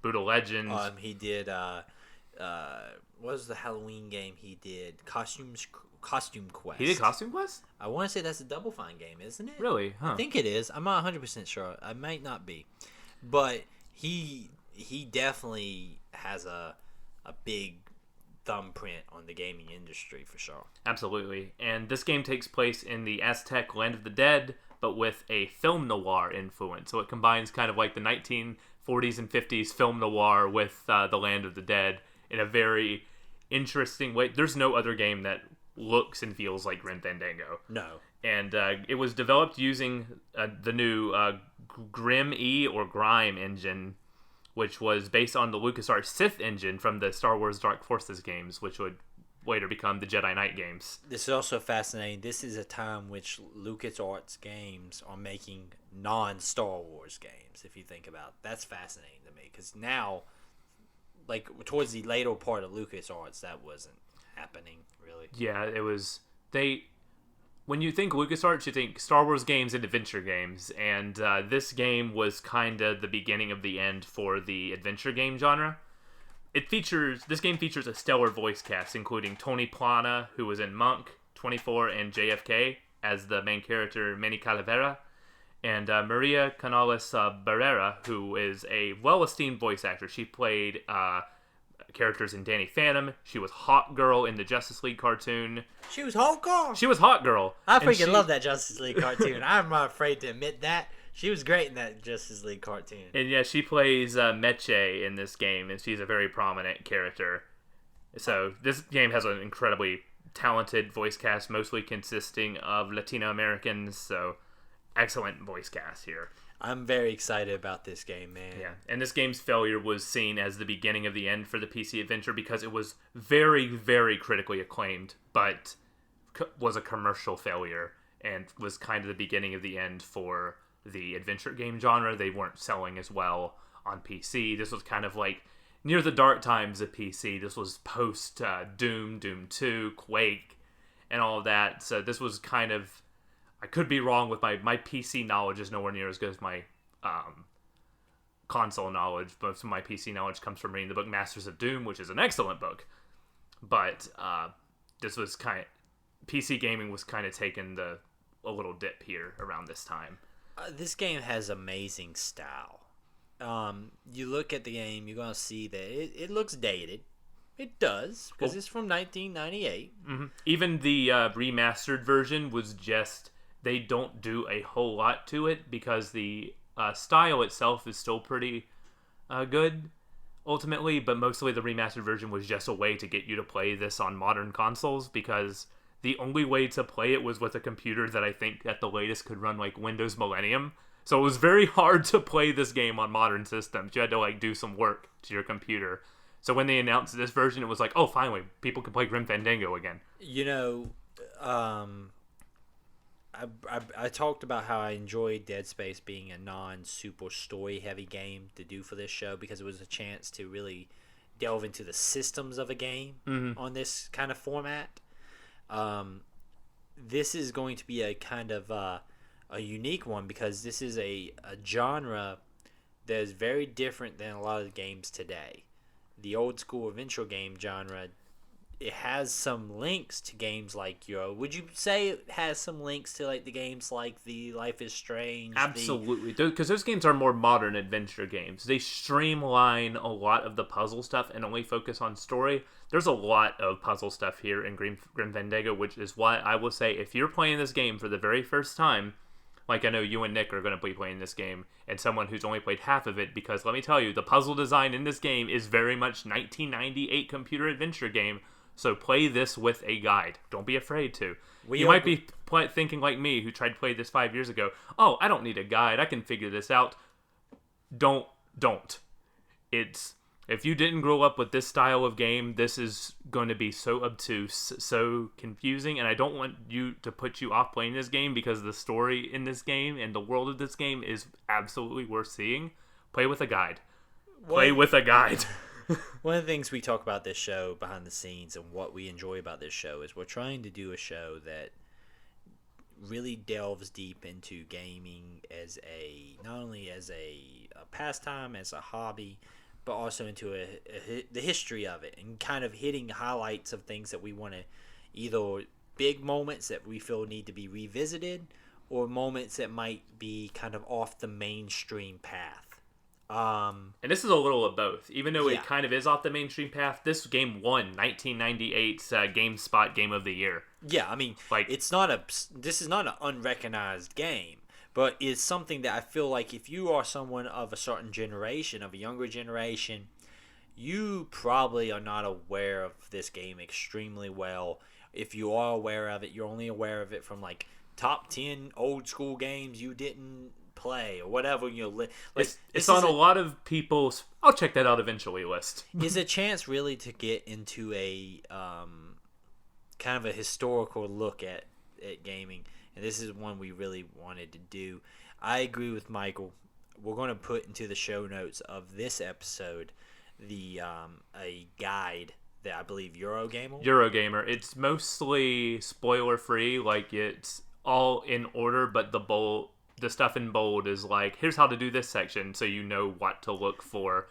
He did what was the Halloween game he did? Costume Quest. He did Costume Quest? I want to say that's a Double Fine game, isn't it? Really? Huh. I think it is. I'm not 100% sure. I might not be. But he definitely has a big thumbprint on the gaming industry for sure. Absolutely. And this game takes place in the Aztec Land of the Dead, but with a film noir influence. So it combines kind of like the 1940s and 50s film noir with the Land of the Dead in a very interesting way. There's no other game that looks and feels like Grim Fandango. No. And it was developed using the new Grim or Grime engine, which was based on the LucasArts Sith engine from the Star Wars Dark Forces games, which would later become the Jedi Knight games. This is also fascinating. This is a time which LucasArts games are making non-Star Wars games, if you think about it. That's fascinating to me, because now, like, towards the later part of LucasArts, that wasn't happening, really. Yeah, it was... When you think LucasArts, you think Star Wars games and adventure games, and this game was kind of the beginning of the end for the adventure game genre. This game features a stellar voice cast, including Tony Plana, who was in Monk, 24, and JFK as the main character Manny Calavera, and Maria Canales Barrera, who is a well-esteemed voice actor. She played characters in Danny Phantom. She was Hawk Girl in the Justice League cartoon. She was Hawk Girl? She was Hawk Girl. I freaking love that Justice League cartoon. I'm not afraid to admit that. She was great in that Justice League cartoon. And yeah, she plays Meche in this game, and she's a very prominent character. So this game has an incredibly talented voice cast, mostly consisting of Latino Americans, so excellent voice cast here. I'm very excited about this game, man. Yeah, and this game's failure was seen as the beginning of the end for the PC adventure because it was very, very critically acclaimed, but was a commercial failure and was kind of the beginning of the end for the adventure game genre. They weren't selling as well on PC. This was kind of like near the dark times of PC. This was post Doom, Doom 2, Quake, and all of that. So this was kind of... I could be wrong with my PC knowledge is nowhere near as good as my console knowledge. Most of my PC knowledge comes from reading the book Masters of Doom, which is an excellent book. But this was kind of... PC gaming was kind of taking a little dip here around this time. This game has amazing style. You look at the game, you're going to see that it looks dated. It does, because it's from 1998. Mm-hmm. Even the remastered version was just... They don't do a whole lot to it because the style itself is still pretty good, ultimately, but mostly the remastered version was just a way to get you to play this on modern consoles because the only way to play it was with a computer that I think at the latest could run like Windows Millennium. So it was very hard to play this game on modern systems. You had to like do some work to your computer. So when they announced this version, it was like, oh, finally, people can play Grim Fandango again. You know, I talked about how I enjoyed Dead Space being a non-super story-heavy game to do for this show because it was a chance to really delve into the systems of a game on this kind of format. This is going to be a kind of a unique one because this is a genre that is very different than a lot of the games today. The old-school adventure game genre, it has some links to games like would you say it has some links to like the games like the Life is Strange? Absolutely, because those games are more modern adventure games. They streamline a lot of the puzzle stuff and only focus on story. There's a lot of puzzle stuff here in Grim Fandango, which is why I will say if you're playing this game for the very first time, like I know you and Nick are going to be playing this game, and someone who's only played half of it, because let me tell you, the puzzle design in this game is very much 1998 computer adventure game. So play this with a guide. Don't be afraid to. You might be thinking like me, who tried to play this 5 years ago. Oh, I don't need a guide. I can figure this out. Don't. If you didn't grow up with this style of game, this is going to be so obtuse, so confusing, and I don't want you to put you off playing this game because the story in this game and the world of this game is absolutely worth seeing. Play with a guide. Play with a guide. One of the things we talk about this show behind the scenes and what we enjoy about this show is we're trying to do a show that really delves deep into gaming as not only as a pastime, as a hobby, but also into the history of it and kind of hitting highlights of things that we want to, either big moments that we feel need to be revisited or moments that might be kind of off the mainstream path. And this is a little of both. Even though it kind of is off the mainstream path, this game won 1998's GameSpot Game of the Year. Yeah, I mean, this is not an unrecognized game, but it's something that I feel like if you are someone of a certain generation, of a younger generation, you probably are not aware of this game extremely well. If you are aware of it, you're only aware of it from like top 10 old school games you didn't play or whatever. It's on a lot of people's I'll check that out eventually list. Is a chance really to get into a kind of a historical look at gaming, and this is one we really wanted to do. I agree with Michael. We're going to put into the show notes of this episode the a guide that I believe Eurogamer. It's mostly spoiler free, like it's all in order, but the stuff in bold is like, here's how to do this section, so you know what to look for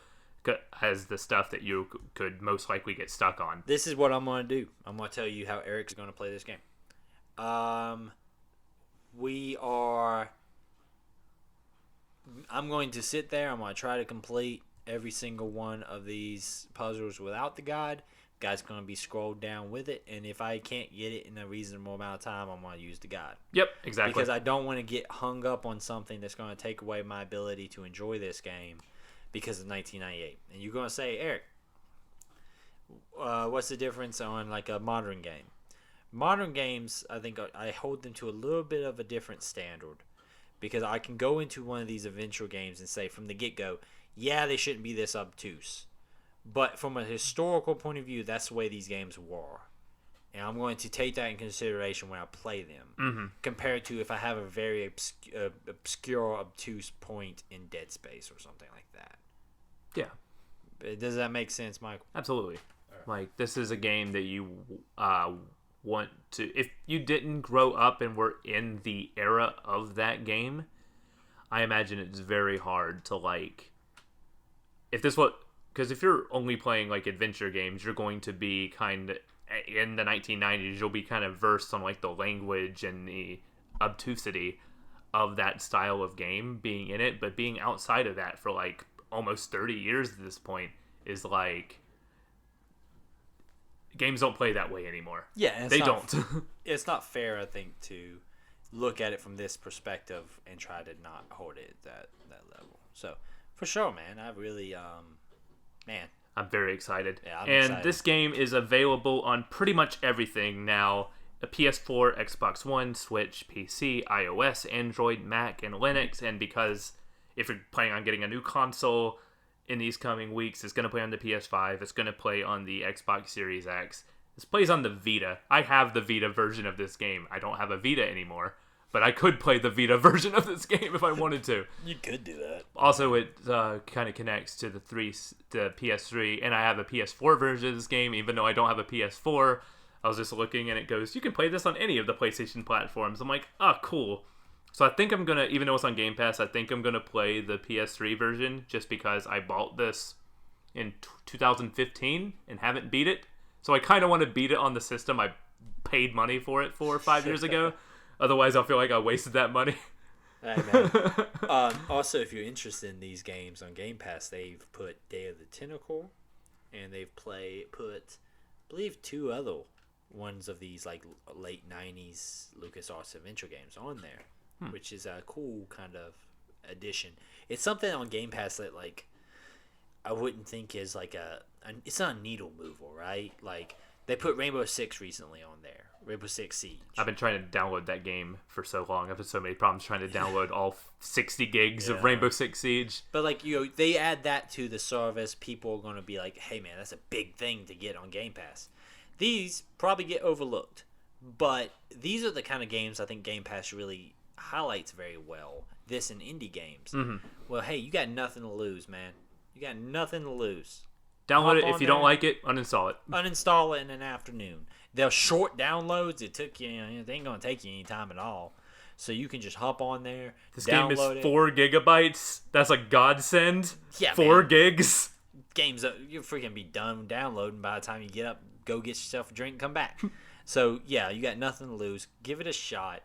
as the stuff that you could most likely get stuck on. This is what I'm going to do. I'm going to tell you how Eric's going to play this game. I'm going to sit there. I'm going to try to complete every single one of these puzzles without the guide. Guy's going to be scrolled down with it, and if I can't get it in a reasonable amount of time, I'm going to use the guide. Yep, exactly. Because I don't want to get hung up on something that's going to take away my ability to enjoy this game because of 1998. And you're going to say, Eric, what's the difference on like a modern game? Modern games, I think I hold them to a little bit of a different standard because I can go into one of these adventure games and say from the get-go, yeah, they shouldn't be this obtuse. But from a historical point of view, that's the way these games were. And I'm going to take that in consideration when I play them. Compared to if I have a very obscure, obtuse point in Dead Space or something like that. Yeah. Does that make sense, Michael? Absolutely. Right. Like, this is a game that you want to... If you didn't grow up and were in the era of that game, I imagine it's very hard to, like... Because if you're only playing like adventure games, you're going to be kind of in the 1990s. You'll be kind of versed on like the language and the obtusity of that style of game being in it. But being outside of that for like almost 30 years at this point is like games don't play that way anymore. Yeah, they don't. It's not fair, I think, to look at it from this perspective and try to not hold it at that level. So for sure, man, I really Man, I'm very excited. Yeah, I'm excited. excited. This game is available on pretty much everything now. A PS4, Xbox One, Switch, PC, iOS, Android, Mac, and Linux. And because if you're planning on getting a new console in these coming weeks, it's going to play on the PS5. It's going to play on the Xbox Series X. This plays on the Vita. I have the Vita version of this game. I don't have a Vita anymore. But I could play the Vita version of this game if I wanted to. You could do that. Also, it kind of connects to the PS3, and I have a PS4 version of this game, even though I don't have a PS4. I was just looking, and it goes, you can play this on any of the PlayStation platforms. I'm like, oh, cool. So I think I'm going to, even though it's on Game Pass, I think I'm going to play the PS3 version just because I bought this in 2015 and haven't beat it. So I kind of want to beat it on the system I paid money for it 4 or 5 years ago. Otherwise, I'll feel like I wasted that money. Hey, man. Also, if you're interested in these games on Game Pass, they've put Day of the Tentacle, and they've put, I believe, 2 other ones of these like late 90s LucasArts adventure games on there, which is a cool kind of addition. It's something on Game Pass that like I wouldn't think is like it's not a needle mover, right? Like They put Rainbow Six recently on there. Rainbow Six Siege. I've been trying to download that game for so long. I've had so many problems trying to download all 60 gigs of Rainbow Six Siege. But like they add that to the service. People are going to be like, "Hey man, that's a big thing to get on Game Pass." These probably get overlooked, but these are the kind of games I think Game Pass really highlights very well. This and indie games. Mm-hmm. Well, hey, you got nothing to lose, man. You got nothing to lose. Download it. If you don't like it, uninstall it. Uninstall it in an afternoon. They're short downloads. It took you, they ain't going to take you any time at all. So you can just hop on there. This game is 4 gigabytes. That's a godsend. Yeah, 4 gigs. Games, you'll freaking be done downloading by the time you get up, go get yourself a drink, and come back. So, yeah, you got nothing to lose. Give it a shot.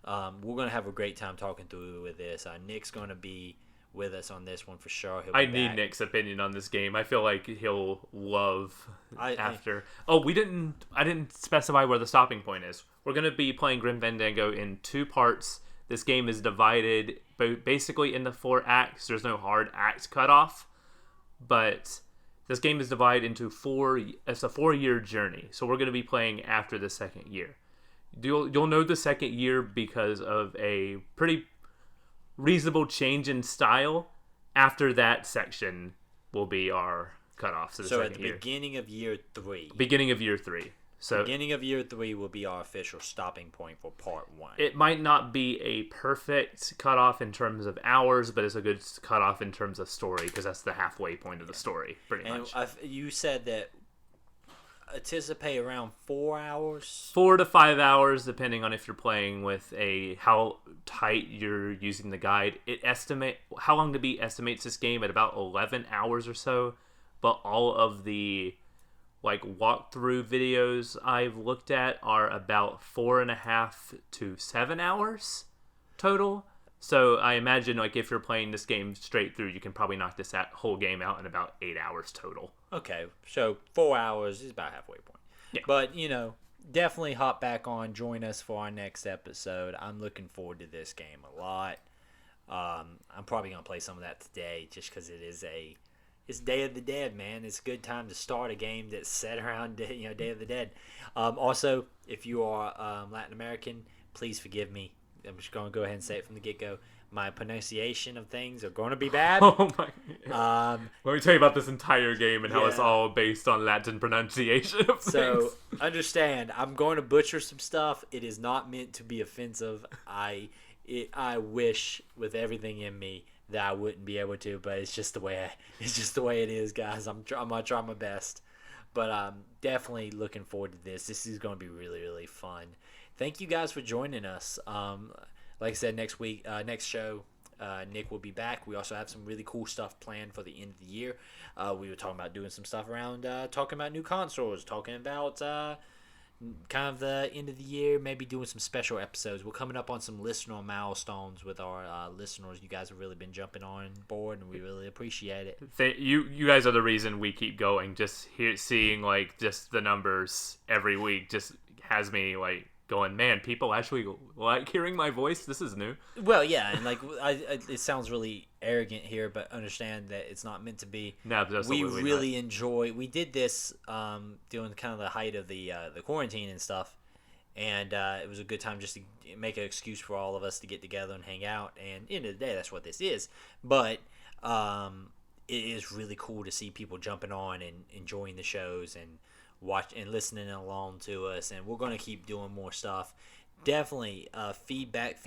We're going to have a great time talking through with this. Nick's going to be with us on this one for sure. I need Nick's opinion on this game. I feel like he'll love after. I didn't specify where the stopping point is. We're going to be playing Grim Fandango in 2 parts. This game is divided basically into 4 acts. There's no hard act cutoff, but this game is divided into 4. It's a 4-year journey. So we're going to be playing after the 2nd year. You'll know the 2nd year because of a pretty reasonable change in style. After that section will be our cutoff. So at the beginning of year 3. Beginning of year 3. So beginning of year 3 will be our official stopping point for part 1. It might not be a perfect cutoff in terms of hours, but it's a good cutoff in terms of story because that's the halfway point of the story, pretty much. You said that anticipate around 4 hours? 4 to 5 hours, depending on if you're playing with how tight you're using the guide. How long to beat estimates this game at about 11 hours or so, but all of the walkthrough videos I've looked at are about 4.5 to 7 hours total. So I imagine if you're playing this game straight through, you can probably knock this whole game out in about 8 hours total. Okay, so 4 hours is about halfway point. Yeah. But, definitely hop back on, join us for our next episode. I'm looking forward to this game a lot. I'm probably going to play some of that today just because it's Day of the Dead, man. It's a good time to start a game that's set around Day of the Dead. Also, if you are Latin American, please forgive me. I'm just going to go ahead and say it from the get-go. My pronunciation of things are going to be bad. Oh, my God. Let me tell you about this entire game and how it's all based on Latin pronunciation of things. So, understand, I'm going to butcher some stuff. It is not meant to be offensive. I wish with everything in me that I wouldn't be able to, but it's just the way it is, guys. I'm going to try my best. But I'm definitely looking forward to this. This is going to be really, really fun. Thank you guys for joining us. Like I said, next show, Nick will be back. We also have some really cool stuff planned for the end of the year. We were talking about doing some stuff around talking about new consoles, talking about kind of the end of the year, maybe doing some special episodes. We're coming up on some listener milestones with our listeners. You guys have really been jumping on board, and we really appreciate it. You guys are the reason we keep going. Just seeing just the numbers every week just has me going, man, people actually like hearing my voice. This is new. Well, yeah, and it sounds really arrogant here, but understand that it's not meant to be. No, we really enjoy. We did this during kind of the height of the quarantine and stuff, and it was a good time just to make an excuse for all of us to get together and hang out. And at the end of the day, that's what this is. But it is really cool to see people jumping on and enjoying the shows and watch and listening along to us, and we're going to keep doing more stuff. Definitely feedback.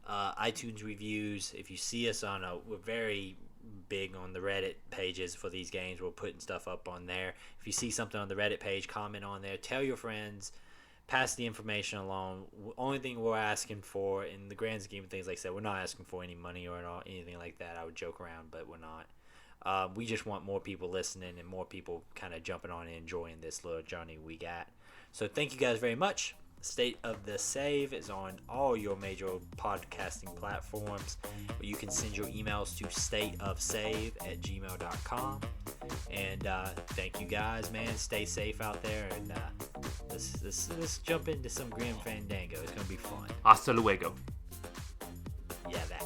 iTunes reviews. If you see us we're very big on the Reddit pages for these games. We're putting stuff up on there. If you see something on the Reddit page, comment on there. Tell your friends. Pass the information along. Only thing we're asking for in the grand scheme of things, like I said, we're not asking for any money or anything like that. I would joke around, but we're not. We just want more people listening and more people kind of jumping on and enjoying this little journey we got. So thank you guys very much. State of the Save is on all your major podcasting platforms. You can send your emails to stateofsave@gmail.com. And thank you guys, man. Stay safe out there. And let's jump into some Grim Fandango. It's going to be fun. Hasta luego. Yeah, that.